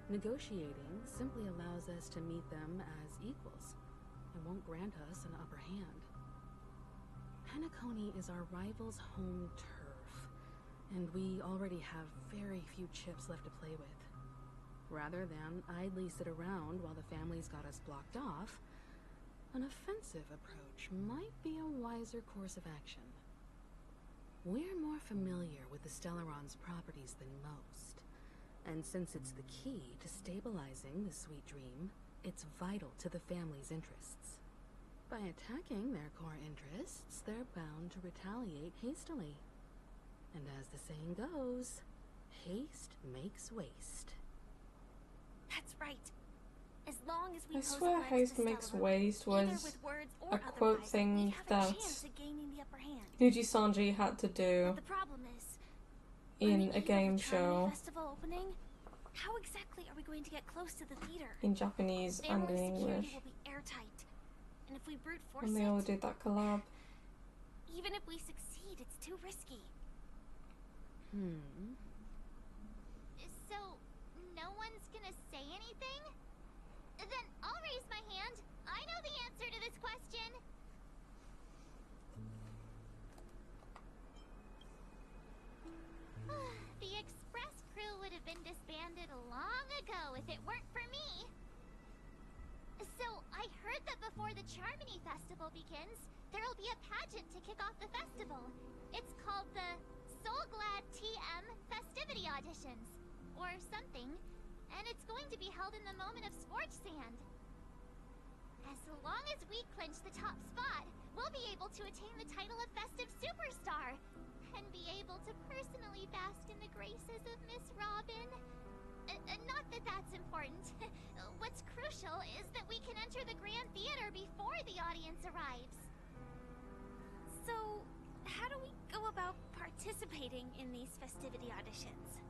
negotiating simply allows us to meet them as equals and won't grant us an upper hand. Penacony is our rival's home turf, and we already have very few chips left to play with. Rather than idly sit around while the family's got us blocked off, an offensive approach might be a wiser course of action. We're more familiar with the Stellaron's properties than most, and since it's the key to stabilizing the Sweet Dream, it's vital to the family's interests. By attacking their core interests, they're bound to retaliate hastily. And as the saying goes, haste makes waste. That's right. As long as we I swear haste makes waste was a quote thing that Yuji Sanji had to do the problem is, in a game show Festival opening? How exactly are we going to get close to the theater? in Japanese and in Family English. security will be airtight. And if we brute force And they all it, did that collab. even if we succeed, it's too risky. So, no one's gonna say anything? Then I'll raise my hand. I know the answer to this question. The Express crew would have been disbanded long ago if it weren't for me. So, I heard that before the Charmony Festival begins, there'll be a pageant to kick off the festival. It's called the Soulglad TM Festivity Auditions, or something, and it's going to be held in the moment of Scorch Sand. As long as we clinch the top spot, we'll be able to attain the title of Festive Superstar, and be able to personally bask in the graces of Miss Robin. Not that that's important. What's crucial is that we can enter the Grand Theater before the audience arrives. So, how do we go about participating in these festivity auditions?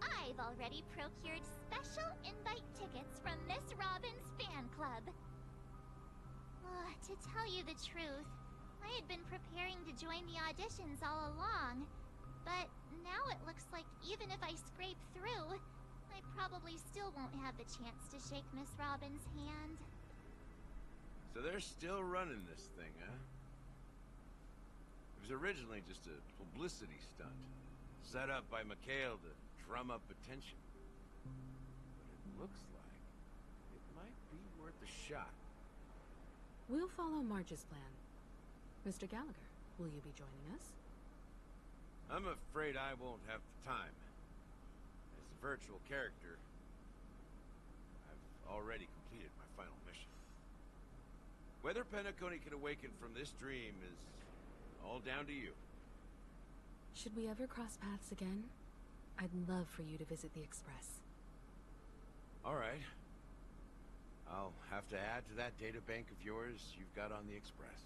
I've already procured special invite tickets from Miss Robin's fan club. To tell you the truth, I had been preparing to join the auditions all along, but now it looks like even if I scrape through, I probably still won't have the chance to shake Miss Robin's hand. So they're still running this thing, huh? It was originally just a publicity stunt, set up by Mikhail to drum up attention. But it looks like it might be worth a shot. We'll follow Marge's plan. Mr. Gallagher, will you be joining us? I'm afraid I won't have the time. As a virtual character, I've already completed my final mission. Whether Penacony can awaken from this dream is all down to you. Should we ever cross paths again? I'd love for you to visit the Express. All right. I'll have to add to that data bank of yours you've got on the Express.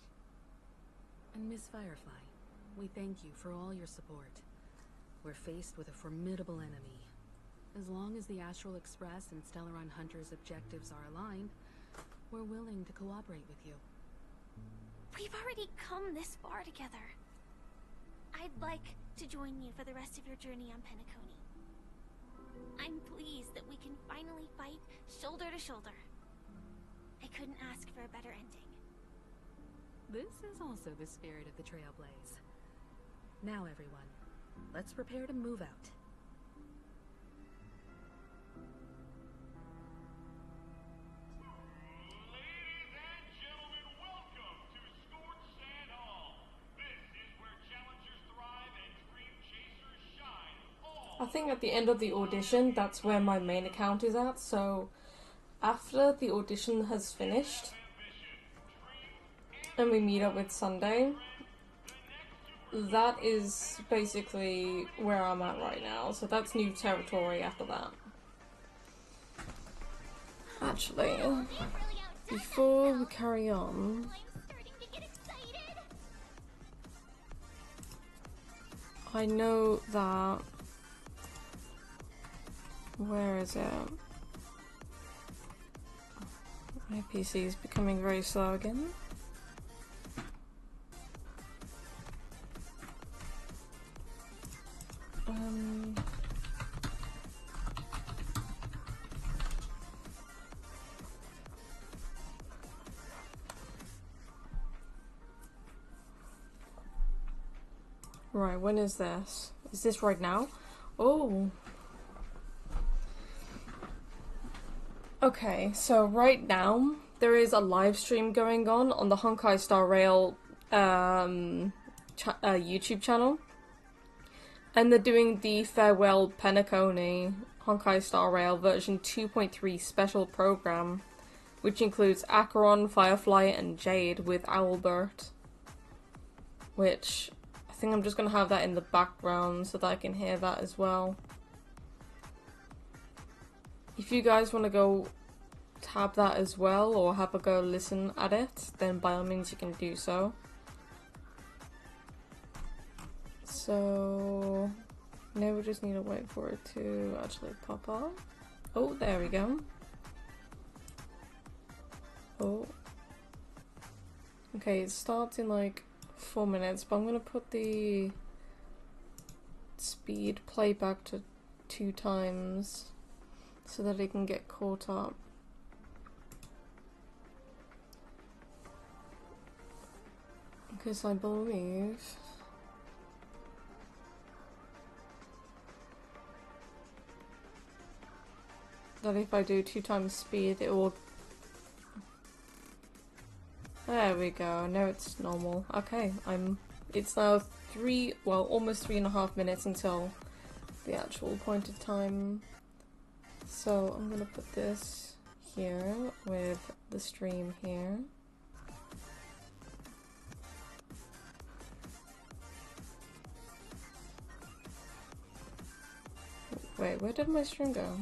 And Miss Firefly, we thank you for all your support. We're faced with a formidable enemy. As long as the Astral Express and Stellaron Hunter's objectives are aligned, we're willing to cooperate with you. We've already come this far together. I'd like to join you for the rest of your journey on Penacony. I'm pleased that we can finally fight shoulder to shoulder. I couldn't ask for a better ending. This is also the spirit of the Trailblaze. Now everyone, let's prepare to move out. I think at the end of the audition, that's where my main account is at, so after the audition has finished and we meet up with Sunday, that is basically where I'm at right now, so that's new territory after that. Actually, before we carry on, I know that... Where is it? My PC is becoming very slow again. Right, when is this? Is this right now? Oh! Okay, so right now, there is a live stream going on the Honkai Star Rail YouTube channel. And they're doing the Farewell Penacony Honkai Star Rail version 2.3 special program, which includes Acheron, Firefly, and Jade with Owlbert. Which, I think I'm just going to have that in the background so that I can hear that as well. If you guys want to go tab that as well, or have a go listen at it, then by all means you can do so. So now we just need to wait for it to actually pop up. Oh, there we go. Oh. Okay, it starts in like 4 minutes, but I'm gonna put the speed playback to 2 times so that it can get caught up. Because I believe that if I do 2 times speed, it will. There we go. Now it's normal. Okay, it's now almost 3.5 minutes until the actual appointed time. So I'm gonna put this here with the stream here. Wait, where did my stream go?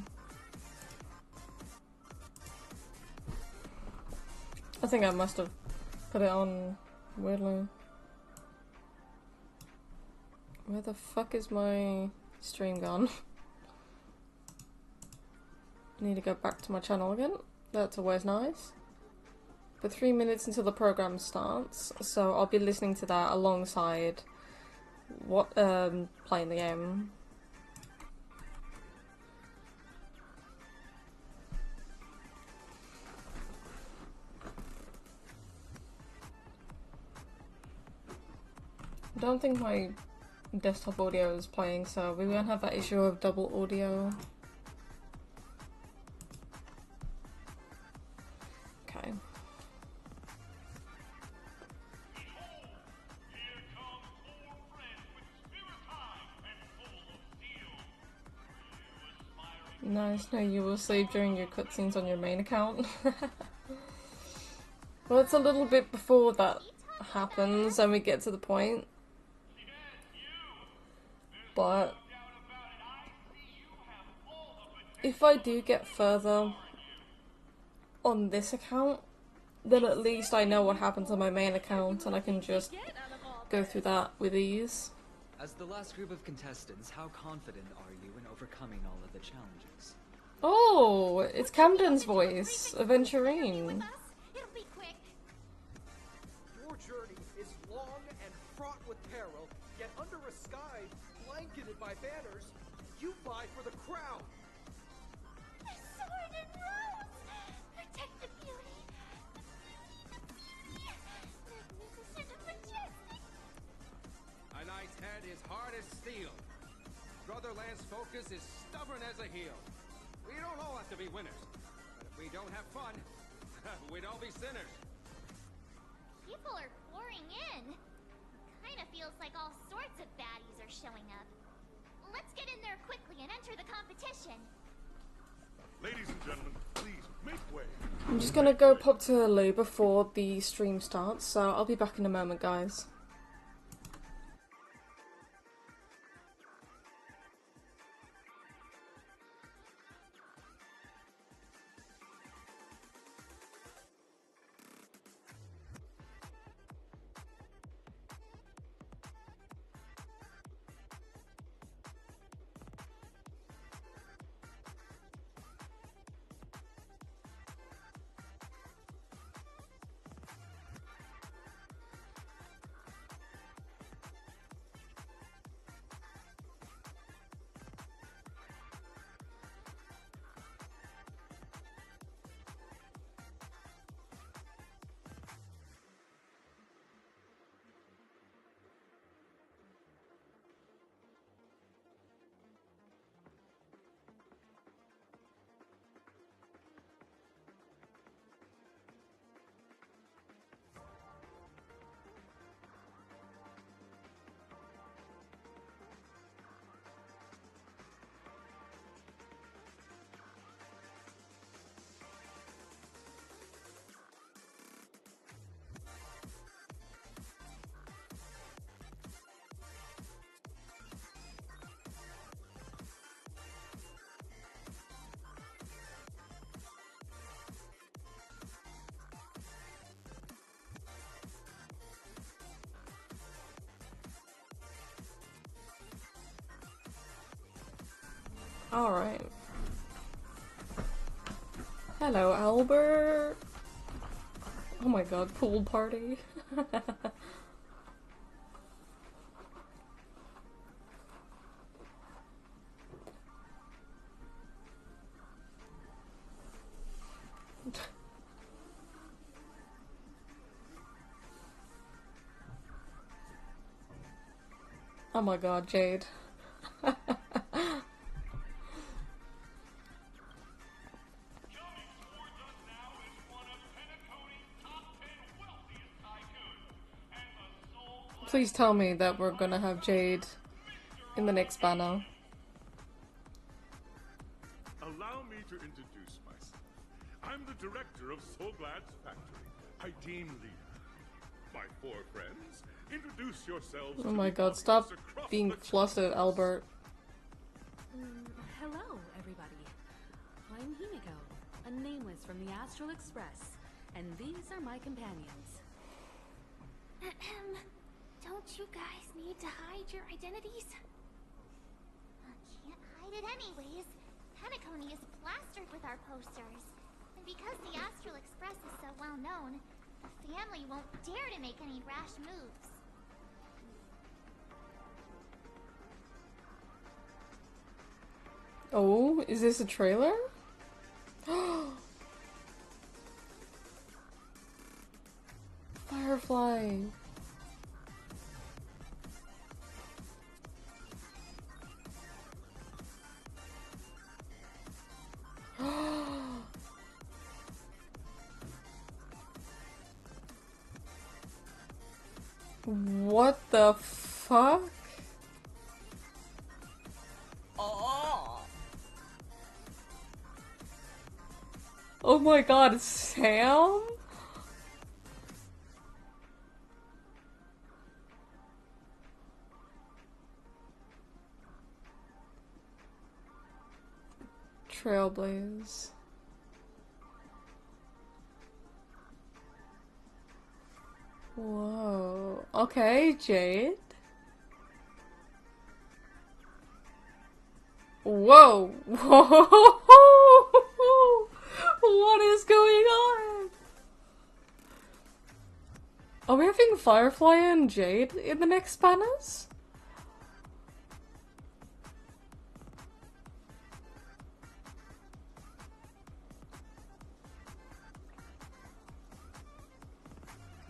I think I must have put it on weirdly. Where the fuck is my stream gone? I need to go back to my channel again. That's always nice. But 3 minutes until the program starts, so I'll be listening to that alongside playing the game. I don't think my desktop audio is playing, so we won't have that issue of double audio. Okay. Nice, no, you will sleep during your cutscenes on your main account. Well, it's a little bit before that happens and we get to the point. But if I do get further on this account, then at least I know what happens on my main account and I can just go through that with ease. As the last group of contestants, how confident are you in overcoming all of the challenges? Oh, it's Camden's voice, Aventurine. It'll be quick. Your journey is long and fraught with peril, yet under a sky blanketed by banners, you vie for the crown. The sword and rose! Protect the beauty! Magnificent and majestic! A knight's head is hard as steel. Brotherland's focus is stubborn as a heel. We don't all have to be winners, but if we don't have fun, we'd all be sinners. People are pouring in. Kinda feels like all sorts of baddies are showing up. Let's get in there quickly and enter the competition. Ladies and gentlemen, please make way. I'm just gonna go pop to the loo before the stream starts, so I'll be back in a moment, guys. Alright. Hello, Albert. Oh my god, pool party. Oh my god, Jade. Please tell me that we're gonna have Jade in the next banner. Allow me to introduce myself. I'm the director of Solglad's factory. I team leader. My 4 friends, introduce yourselves. Oh my god, stop being flustered, Albert. Hello, everybody. I'm Himiko, a nameless from the Astral Express, and these are my companions. Don't you guys need to hide your identities? Can't hide it anyways. Penacony is plastered with our posters. And because the Astral Express is so well known, the family won't dare to make any rash moves. Oh, is this a trailer? Firefly. What the fuck? Oh. Oh my god, Sam? Trailblaze. Whoa. Okay, Jade. Whoa. Whoa. What is going on? Are we having Firefly and Jade in the next banners?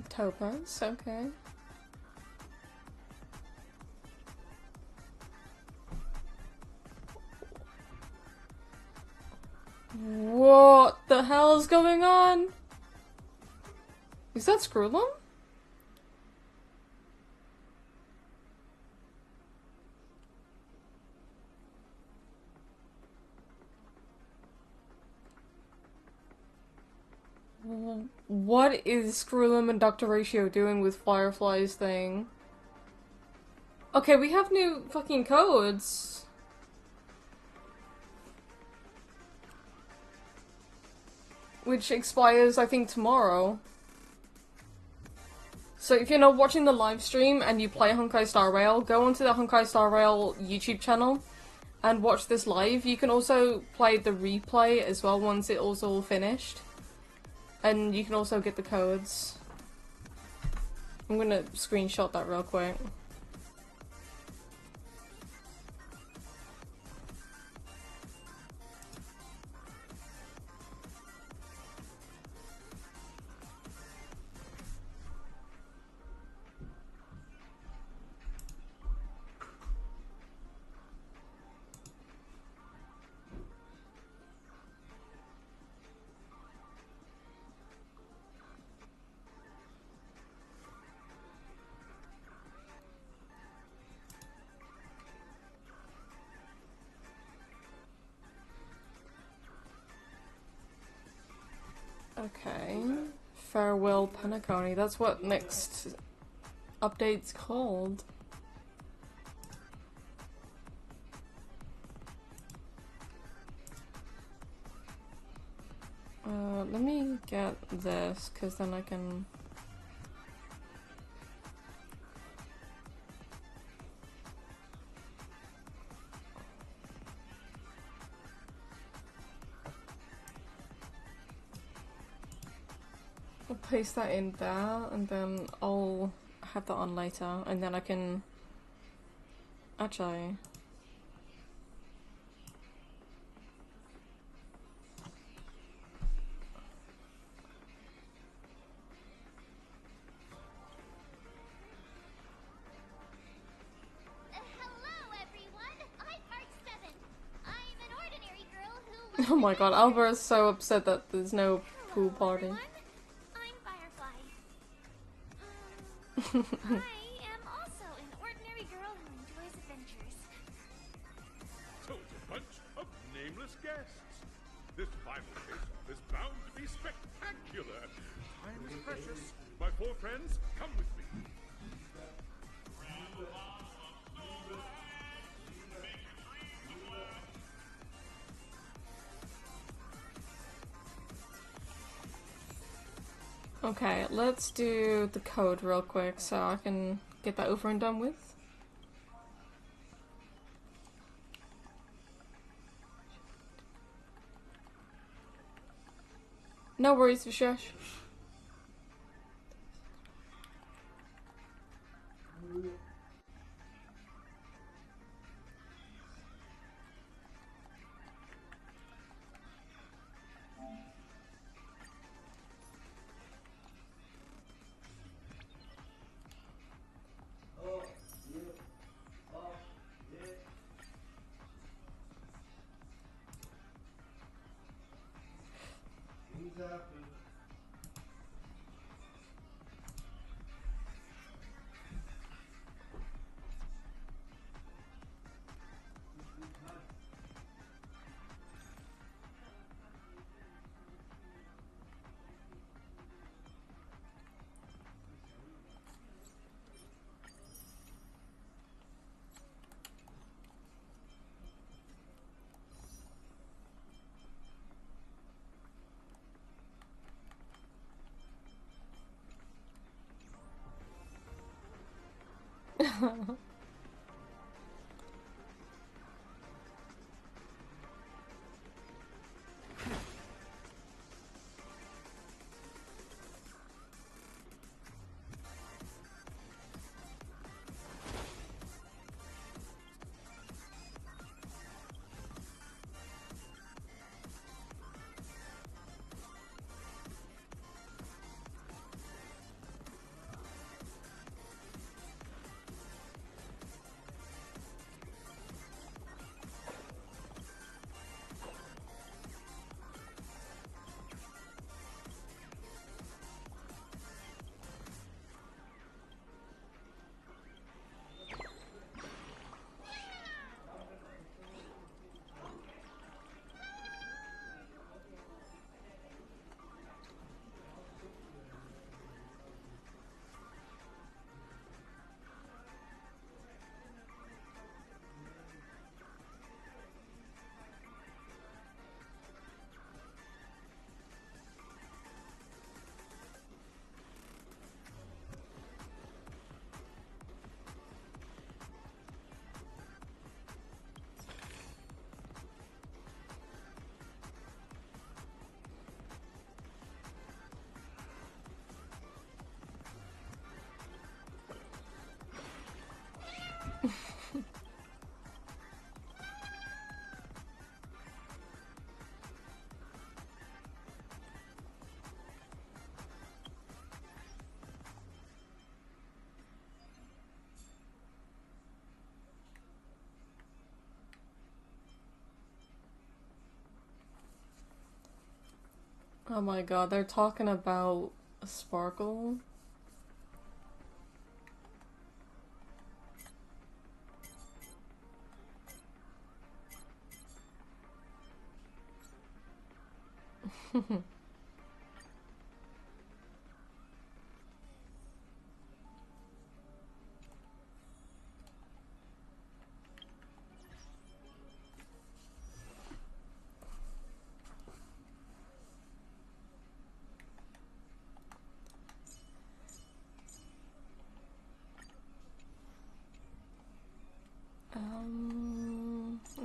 Topaz, okay. What the hell is going on? Is that Screwlum? What is Screwlum and Dr. Ratio doing with Firefly's thing? Okay, we have new fucking codes. Which expires, I think, tomorrow. So if you're not watching the live stream and you play Honkai Star Rail, go onto the Honkai Star Rail YouTube channel and watch this live. You can also play the replay as well once it all's all finished. And you can also get the codes. I'm gonna screenshot that real quick. Okay. Farewell Penacony. That's what next update's called. Let me get this, because then I can... paste that in there, and then I'll have that on later, and then I can actually. Oh my god, Alba is so upset that there's no pool party. I'm Firefly. I am also an ordinary girl who enjoys adventures. So it's a bunch of nameless guests. This final face-off is bound to be spectacular. Time is precious. My four friends, come with me. Okay, let's do the code real quick so I can get that over and done with. No worries, Vishesh. Oh my god, they're talking about Sparkle.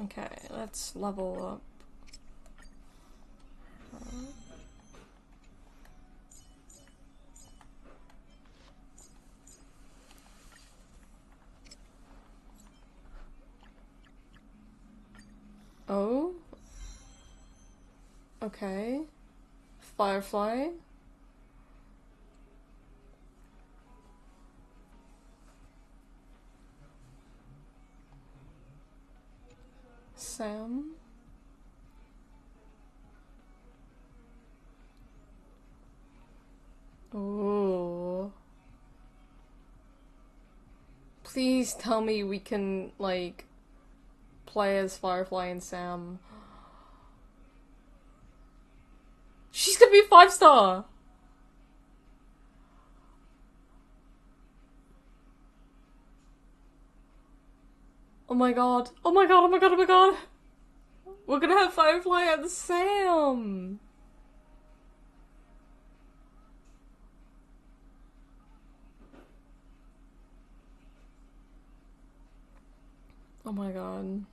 Okay, let's level up. Okay. Firefly. Sam. Oh. Please tell me we can, like, play as Firefly and Sam. She's gonna be 5-star! Oh my god. Oh my god, oh my god, oh my god! We're gonna have Firefly and Sam! Oh my god.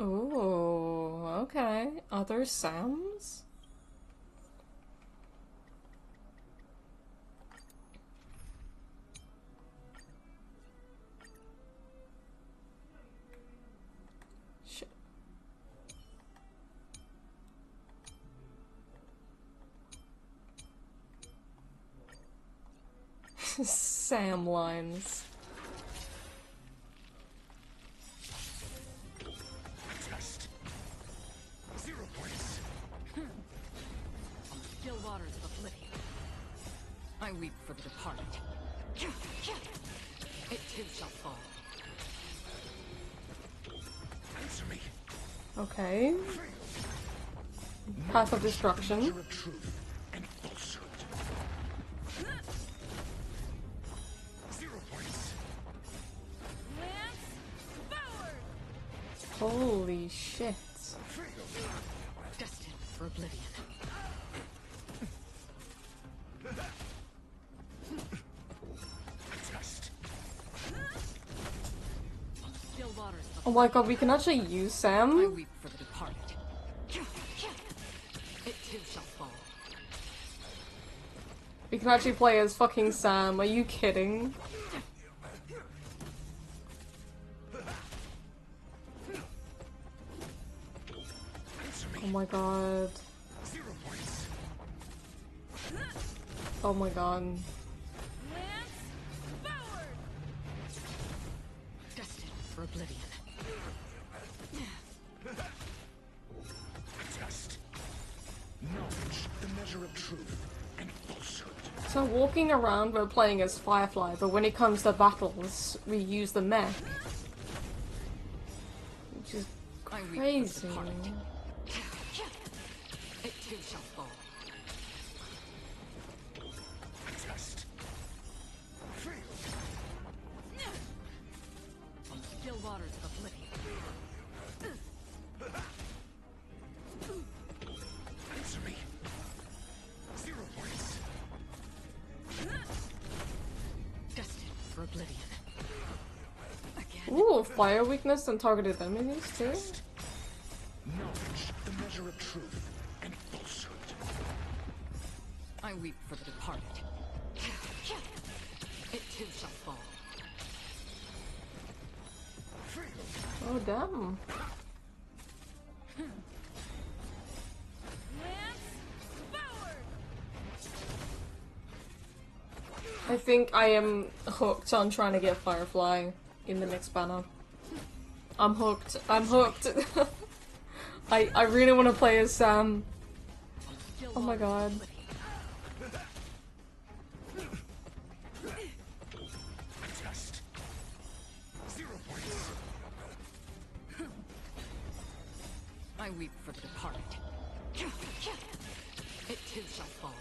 Oh, okay. Other Sams? Shit. Sam lines. I weep for the departed. It too shall fall. Answer me. Okay. Path of Destruction. Measure of truth and falsehood. 0 points. Holy shit. Destined for oblivion. Oh my god, we can actually use Sam? I weep for the departed. It too shall fall. We can actually play as fucking Sam, are you kidding? Oh my god. 0 points. Oh my god. Destined for oblivion. Test. Knowledge, the measure of truth and falsehood. So walking around we're playing as Firefly, but when it comes to battles, we use the mech. Which is crazy. It too shall fall. Test. On still waters of oblivion. Answer me. 0 points. Destined for oblivion. Ooh, fire weakness and targeted enemies too? Knowledge, the measure of truth and falsehood. I weep for the departed. It too shall fall. Oh damn. I think I am hooked on trying to get Firefly in the next banner. I'm hooked. I'm hooked. I really want to play as Sam. Oh my god. Test. 0 points. I weep for the departed. It too shall fall.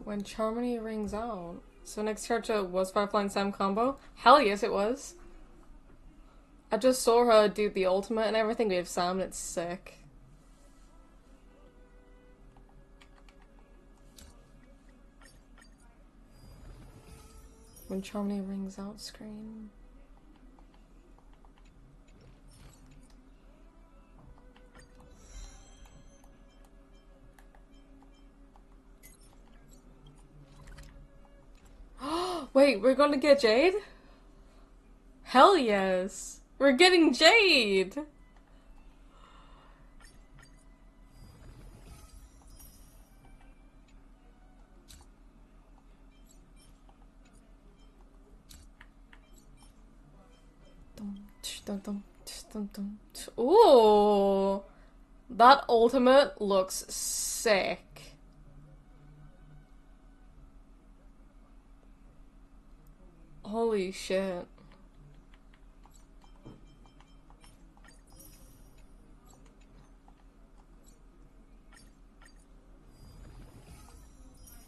When Charmony rings out. So next character was Firefly and Sam combo? Hell yes it was. I just saw her do the ultimate and everything with Sam and it's sick. When Charmony rings out screen. Wait, we're gonna get Jade? Hell yes! We're getting Jade! Ooh! That ultimate looks sick. Holy shit.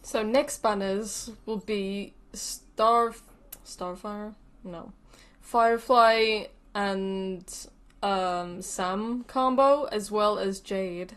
So next banners will be Starfire? No. Firefly and Sam combo as well as Jade.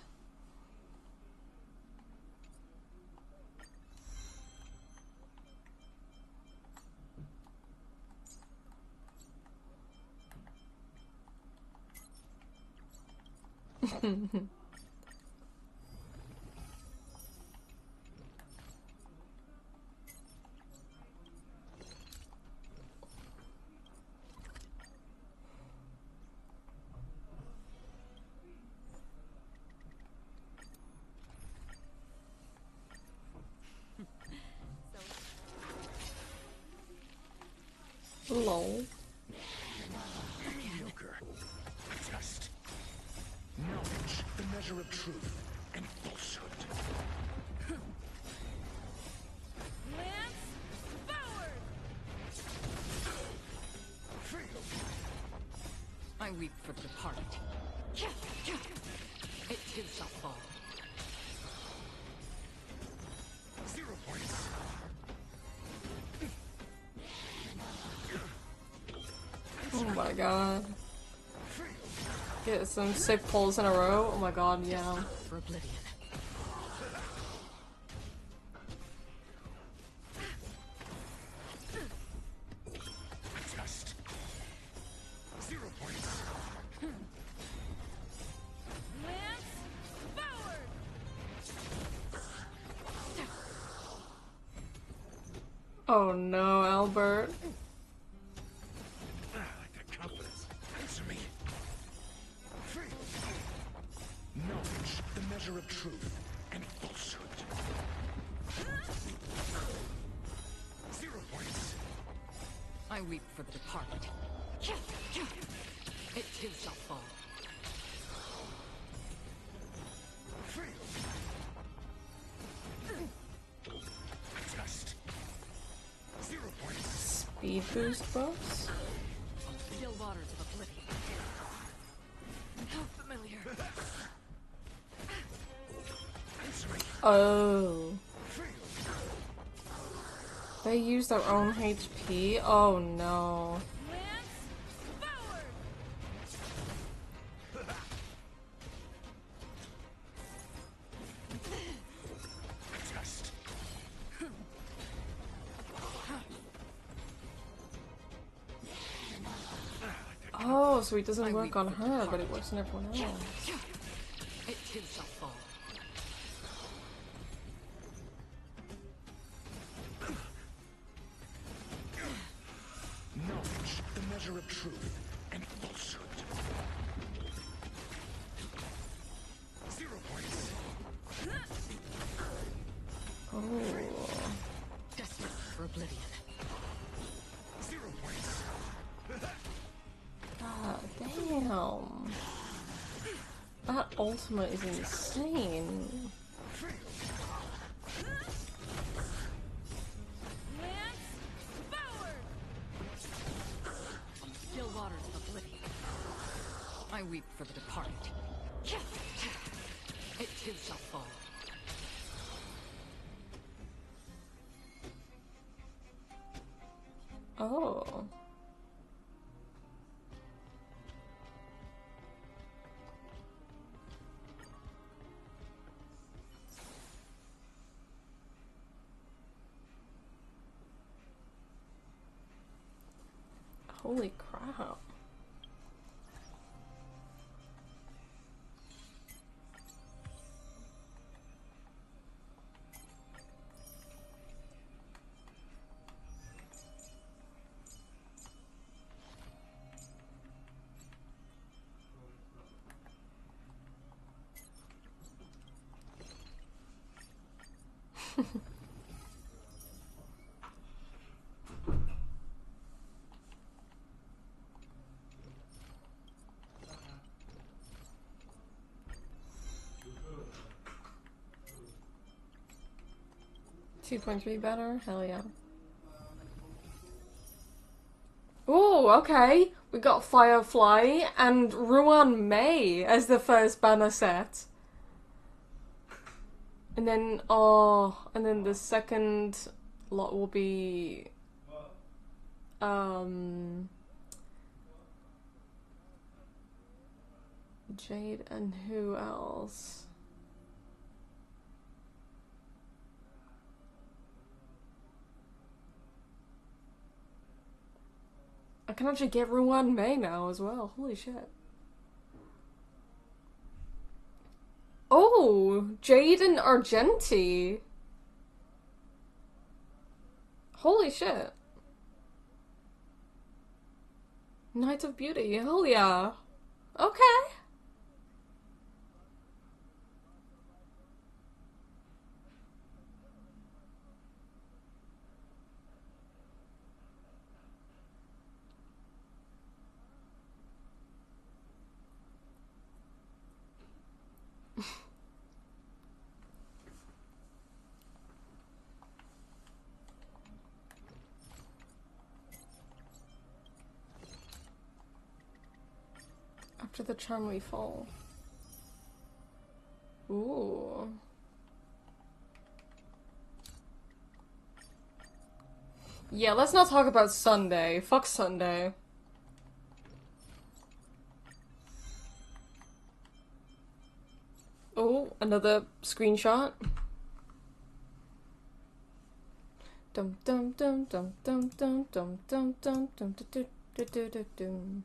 Lol. Mediocre. Test. Knowledge, the measure of truth and falsehood. Lance forward! I weep for the departed. It too shall fall. 0 points. Oh my god. Get some sick pulls in a row. Oh my god, yeah. For oblivion. Test. 0 points. Lance forward! Oh no, Albert. Knowledge, the measure of truth and falsehood. 0 points. I weep for the departed. It too shall fall. Test. 0 points. Speed boost buffs? Still waters of oblivion. How familiar. Oh. They use their own HP? Oh no. Test. Oh, so it doesn't work on her, but it works on everyone else. It too shall fall. Knowledge, the measure of truth and falsehood. 0 points. Oh. Desperate for oblivion. 0 points. God damn. That ultimate is insane. Still waters of oblivion. I weep for the departed. It too shall fall. Oh. Holy crap. $2.3 better? Hell yeah. Oh, okay. We got Firefly and Ruan Mei as the first banner set. And then, and then the second lot will be, Jade and who else? I can actually get Ruan Mei now as well. Holy shit. Oh, Jade and Argenti. Holy shit. Night of Beauty. Hell yeah. Okay. After the charm we fall. Ooh. Yeah, let's not talk about Sunday. Fuck Sunday. Oh, another screenshot. Dum dum dum dum dum dum dum dum dum dum dum dum.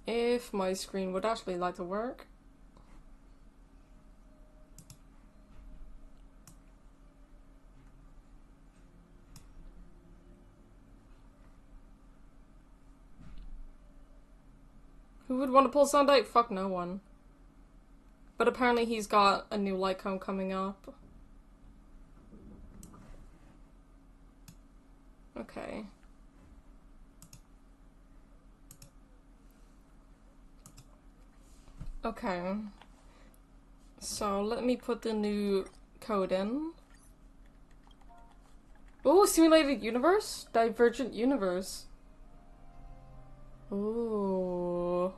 If my screen would actually like to work. Who would want to pull Sunday? Fuck no one. But apparently he's got a new light cone coming up. Okay. Okay. So let me put the new code in. Oh, simulated universe? Divergent universe. Ooh.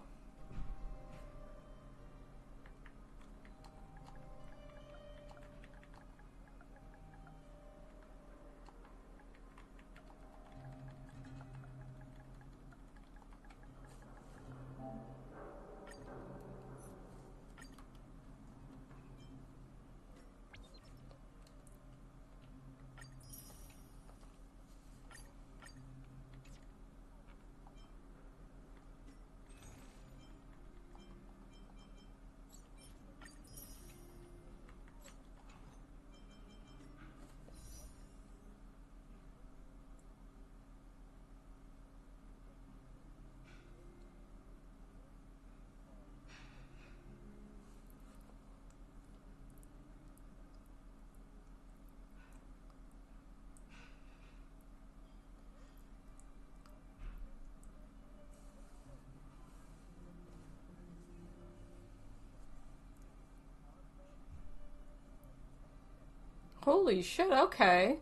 Holy shit, okay.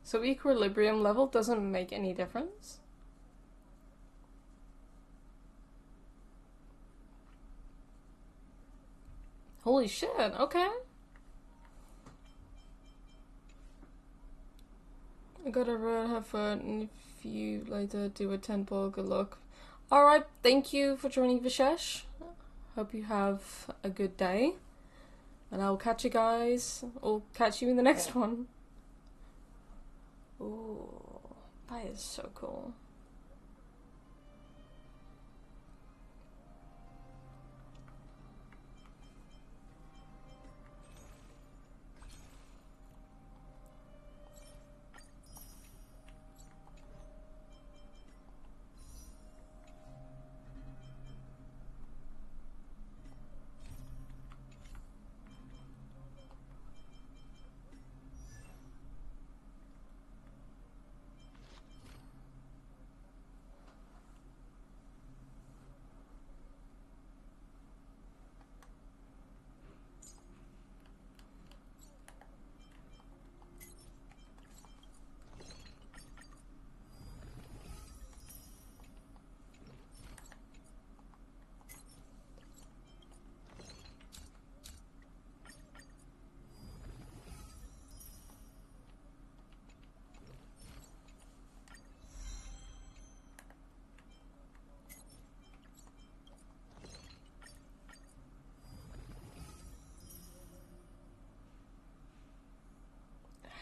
So equilibrium level doesn't make any difference? Holy shit, okay. I gotta have fun, and if you later do a 10 ball, good luck. Alright, thank you for joining Vishesh. Hope you have a good day. And I'll catch you guys, or catch you in the next one. Ooh, that is so cool.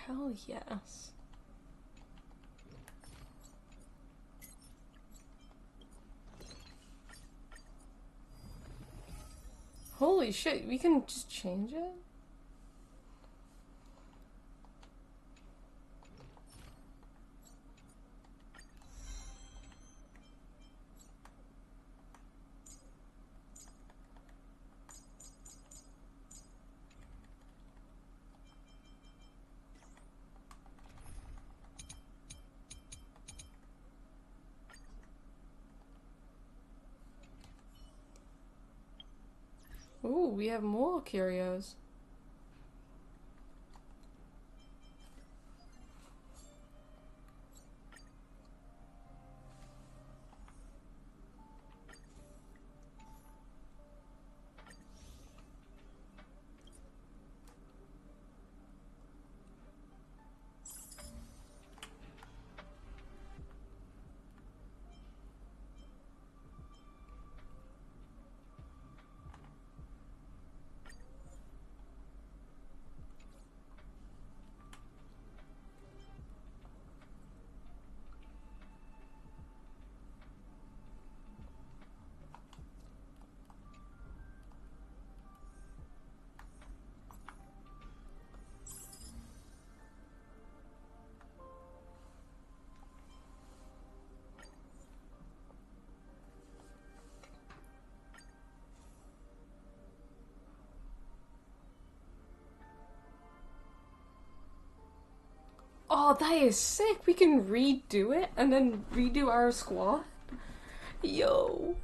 Hell yes. Holy shit, we can just change it? Ooh, we have more curios. Oh, that is sick. We can redo it and then redo our squad. Yo.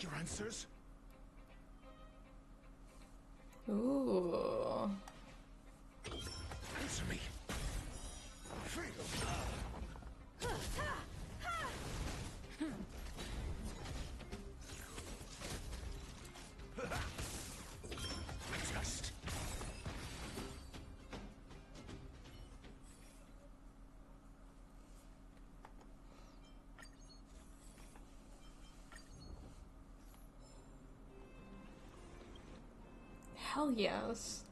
Your answers? Ooh. Answer me. Just. Hell yes.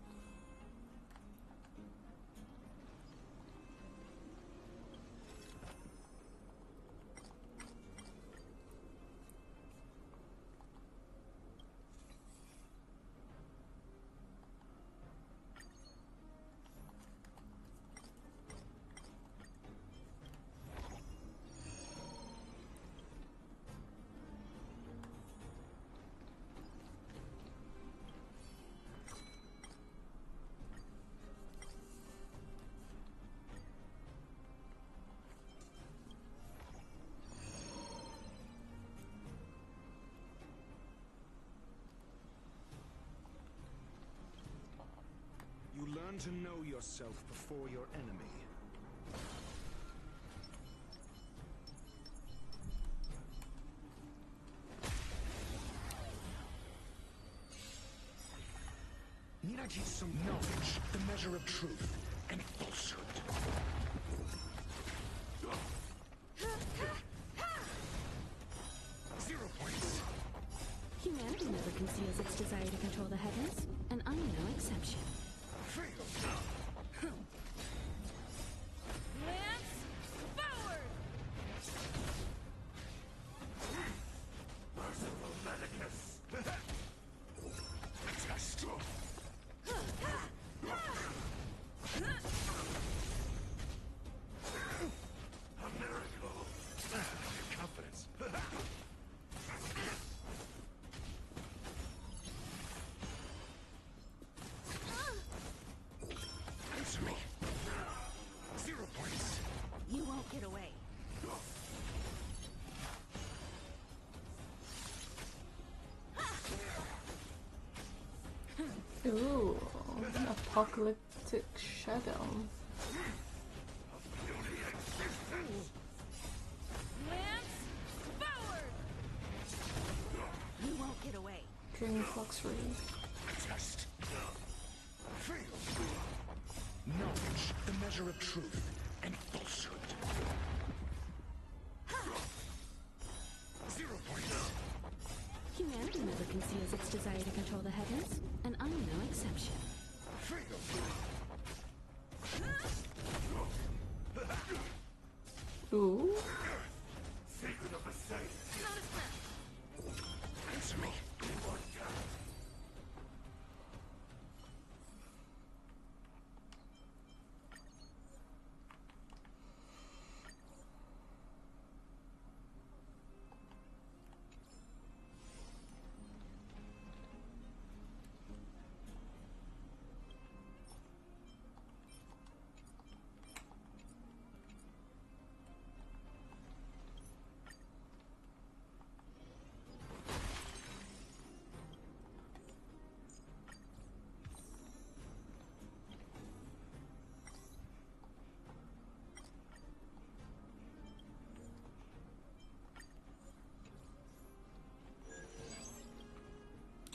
Learn to know yourself before your enemy. Need I teach some knowledge, the measure of truth and falsehood? 0 points. Humanity never conceals its desire to control the heavens, and I'm no exception. Lance forward! Merciful Medicus. Test. A miracle. Confidence. Answer me. 0 points. You won't get away. Ooh, apocalyptic shadow. Lance forward! You won't get away. Dream Flux Read. Test. Knowledge, the measure of truth and falsehood. 0 points. Humanity never conceals its desire to control the heavens, and I'm no exception. Ooh. Secret of the saints. Answer me.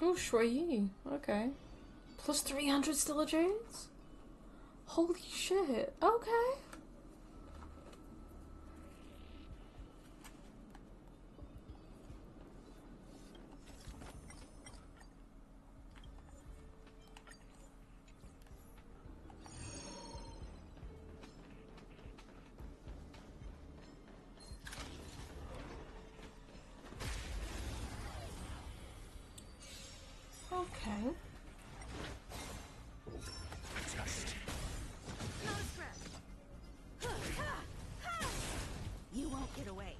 Oh, Shui. Okay. Plus 300 Stillajanes? Holy shit. Okay. Okay. Test. You won't get away.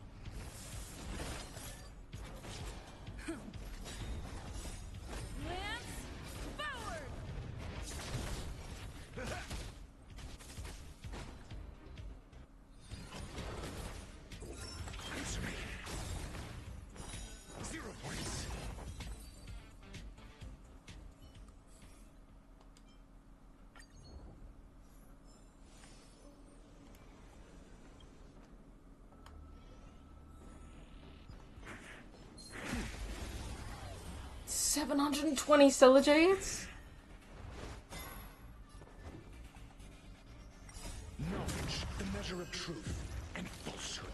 Lance forward! Answer me. 0 points. $720 Stillajanes? Knowledge, the measure of truth and falsehood.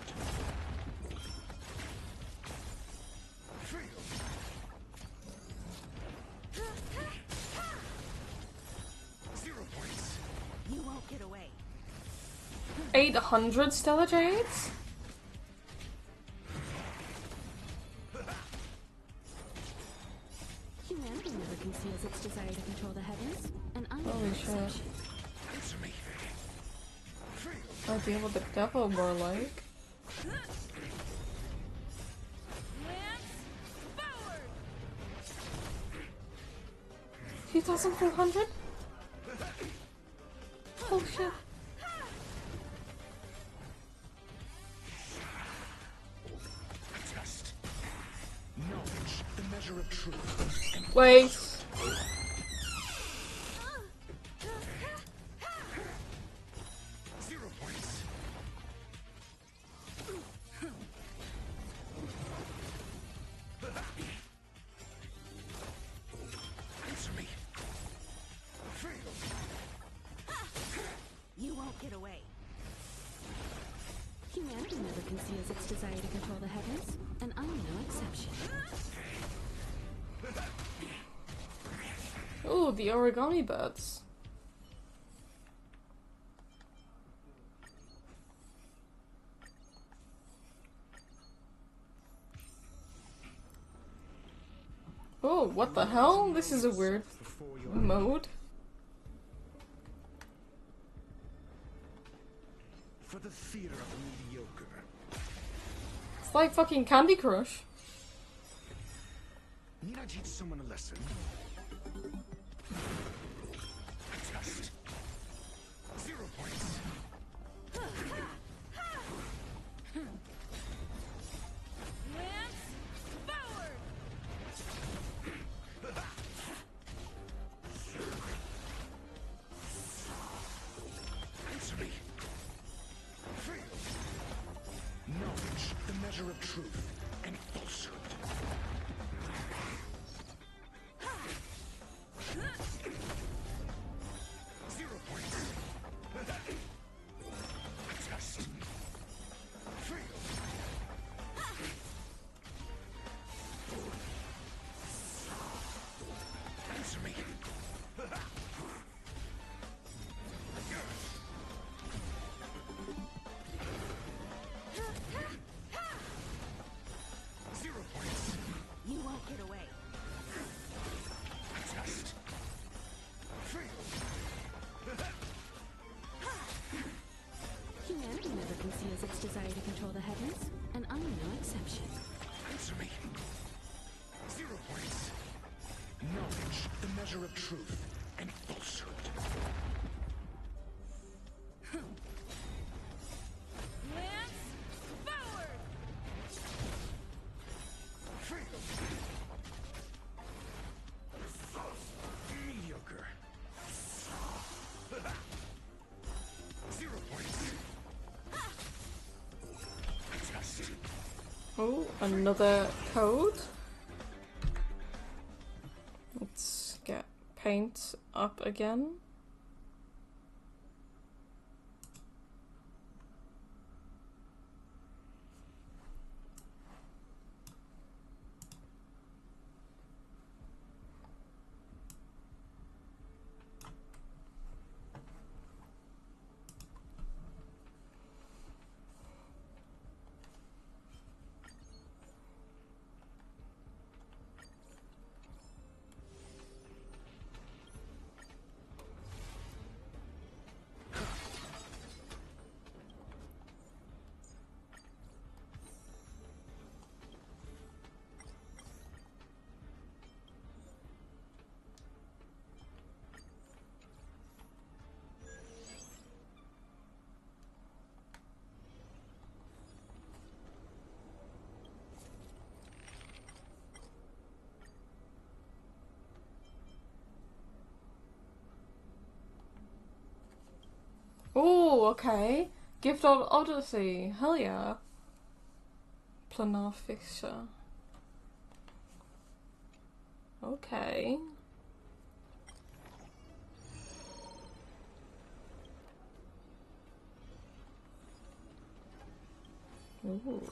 0 points. You won't get away. 800 Stillajanes? Humanity never conceals its desire to control the heavens, and I'm no Holy shit. exception. Answer me. Might be able to devil more like. Lance forward! 2,400? Oh shit. Test. Knowledge, the measure of truth and Wait. desire to control the heavens, and I'm no exception. Oh, the origami birds. Oh, what the hell? This is a weird mode. For the fear of the mediocre. It's like fucking Candy Crush. Need I teach someone a lesson? A test. 0 points. Answer me. Knowledge, the measure of truth and falsehood. Humanity never conceals its desire to control the heavens, and I'm no exception. Answer me. 0 points. Knowledge, the measure of truth and falsehood. Mediocre. 0 points. Test. Oh, another code. Let's get paint up again. Oh, okay. Gift of Odyssey. Hell yeah. Planar fixture. Okay. Ooh.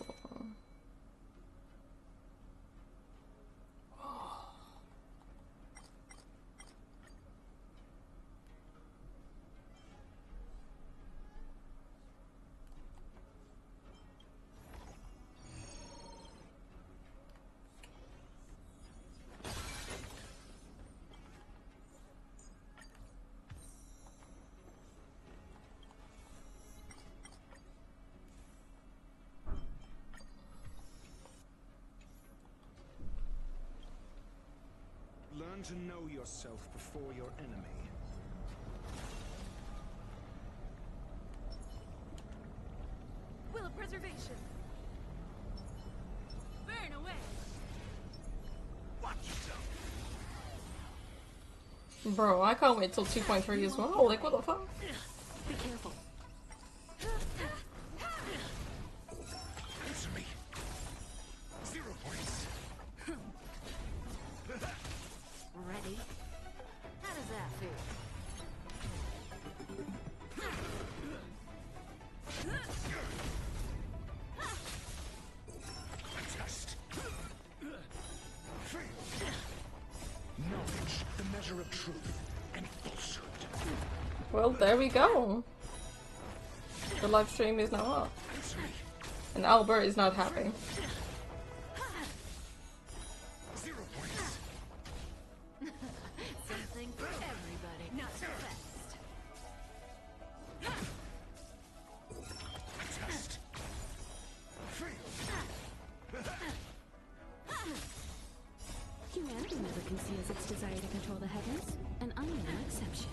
Learn to know yourself before your enemy. Will of preservation. Burn away. Watch yourself. Bro, I can't wait till 2.3 as well. Like, what the fuck? Be careful. Answer me. 0 points. Ready? How does that feel? Knowledge, the measure of truth and falsehood. Well, there we go. The live stream is now up. And Albert is not happy. 0 points. Something for everybody. Not so fast. Test. Humanity never conceals its desire to control the heavens, and I am no exception.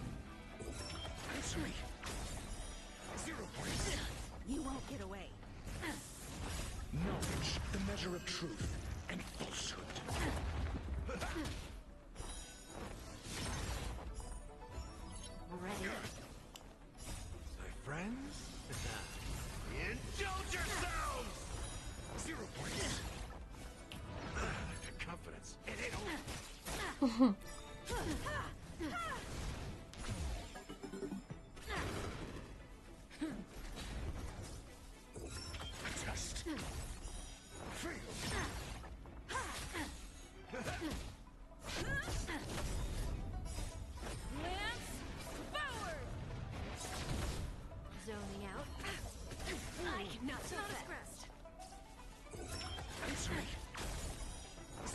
0 points. You won't get away. Knowledge, the measure of truth and falsehood. Ready? My friends? Indulge yourselves! 0 points. The confidence. It ain't over. Test. Lance, forward! Zoning out. I cannot so fast.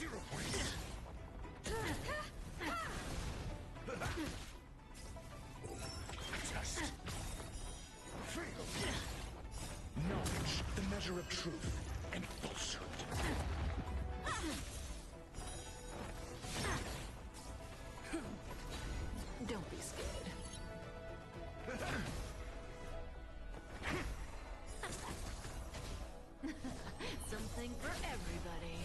0 points. Test. Knowledge, the measure of truth and falsehood. Don't be scared. Something for everybody.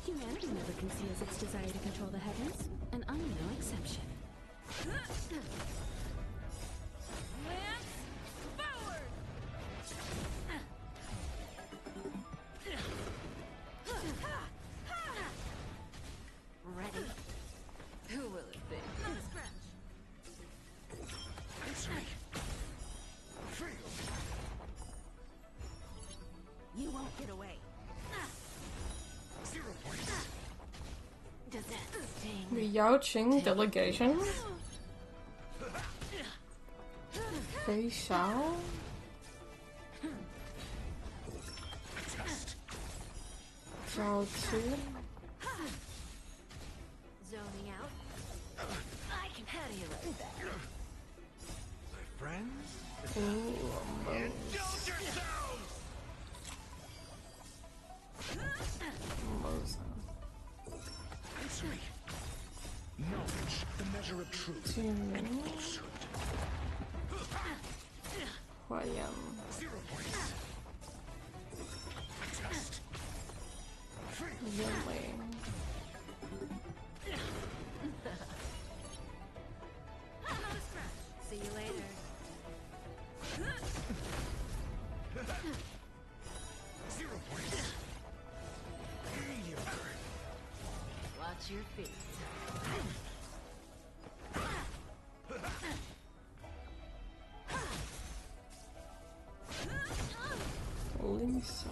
Humanity never conceals its desire to control the heavens, and I am no exception. Lance, forward! Ready? Who will it be? Not a scratch. You won't get away. 0 points. Does that sting? The Yaoqing delegation? Fei Xiao? Test. Zhao Tu? Zoning out. I can How do you like that? My friends? Ooh, Indulge yourselves! Moza. Knowledge, the measure of truth Jin and Ming? falsehood. Huayan. 0 points. Test. Yunli. not a scratch. See you later. 0 points. Mediocre. Watch your feet. Lisa.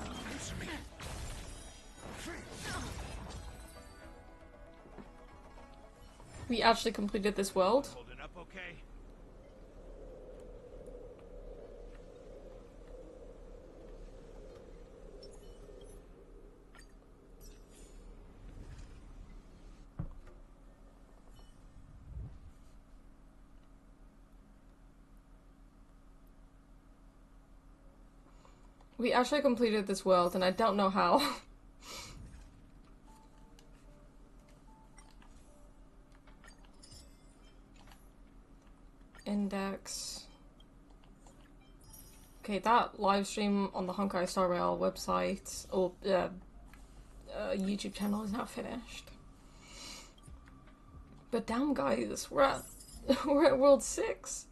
We actually completed this world. Holding up okay? We actually completed this world, and I don't know how. Index. Okay, that live stream on the Honkai Star Rail website or YouTube channel is now finished. But damn, guys, we're at World 6.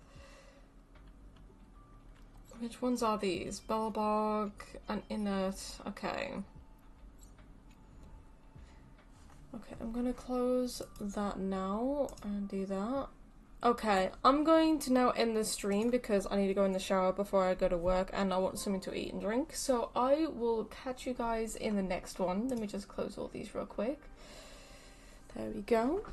Which ones are these? Bellabog and Inert. Okay. Okay, I'm gonna close that now and do that. Okay, I'm going to now end the stream because I need to go in the shower before I go to work and I want something to eat and drink. So I will catch you guys in the next one. Let me just close all these real quick. There we go.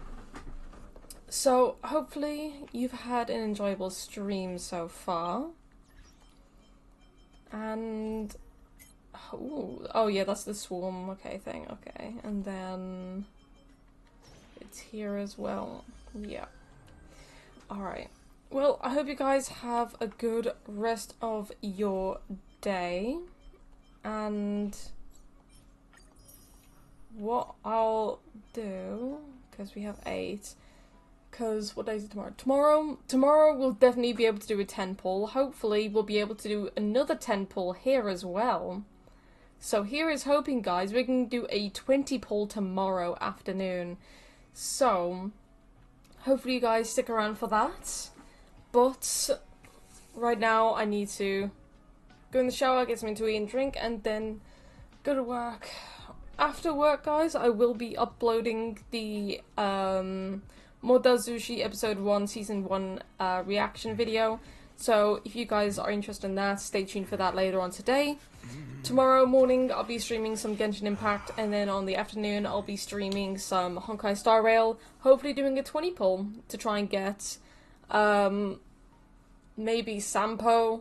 So hopefully you've had an enjoyable stream so far. And oh yeah, that's the swarm thing. Okay, and then it's here as well. Yeah. Alright, well, I hope you guys have a good rest of your day, and what I'll do, because we have 8, because what day is it tomorrow? Tomorrow we'll definitely be able to do a 10 pull. Hopefully we'll be able to do another 10 pull here as well. So here is hoping, guys, we can do a 20 pull tomorrow afternoon. So hopefully you guys stick around for that. But right now I need to go in the shower, get something to eat and drink, and then go to work. After work, guys, I will be uploading the Moda Zushi episode 1 season 1 reaction video. So if you guys are interested in that, stay tuned for that later on today. Tomorrow morning I'll be streaming some Genshin Impact, and then on the afternoon I'll be streaming some Honkai Star Rail, hopefully doing a 20 pull to try and get maybe Sampo.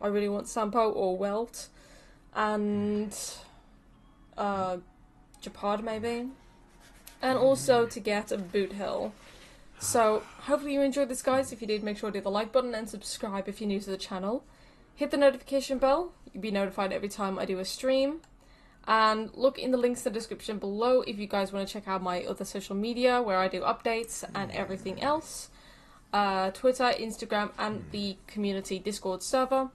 I really want Sampo or Welt, and Japad maybe, and also to get a Boothill. So hopefully you enjoyed this, guys. If you did, make sure to hit the like button and subscribe if you're new to the channel. Hit the notification bell, you'll be notified every time I do a stream. And look in the links in the description below if you guys want to check out my other social media where I do updates and everything else. Twitter, Instagram, and the community Discord server.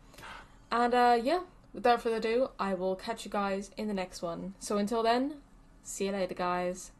And yeah, without further ado, I will catch you guys in the next one. So until then, see you later, guys.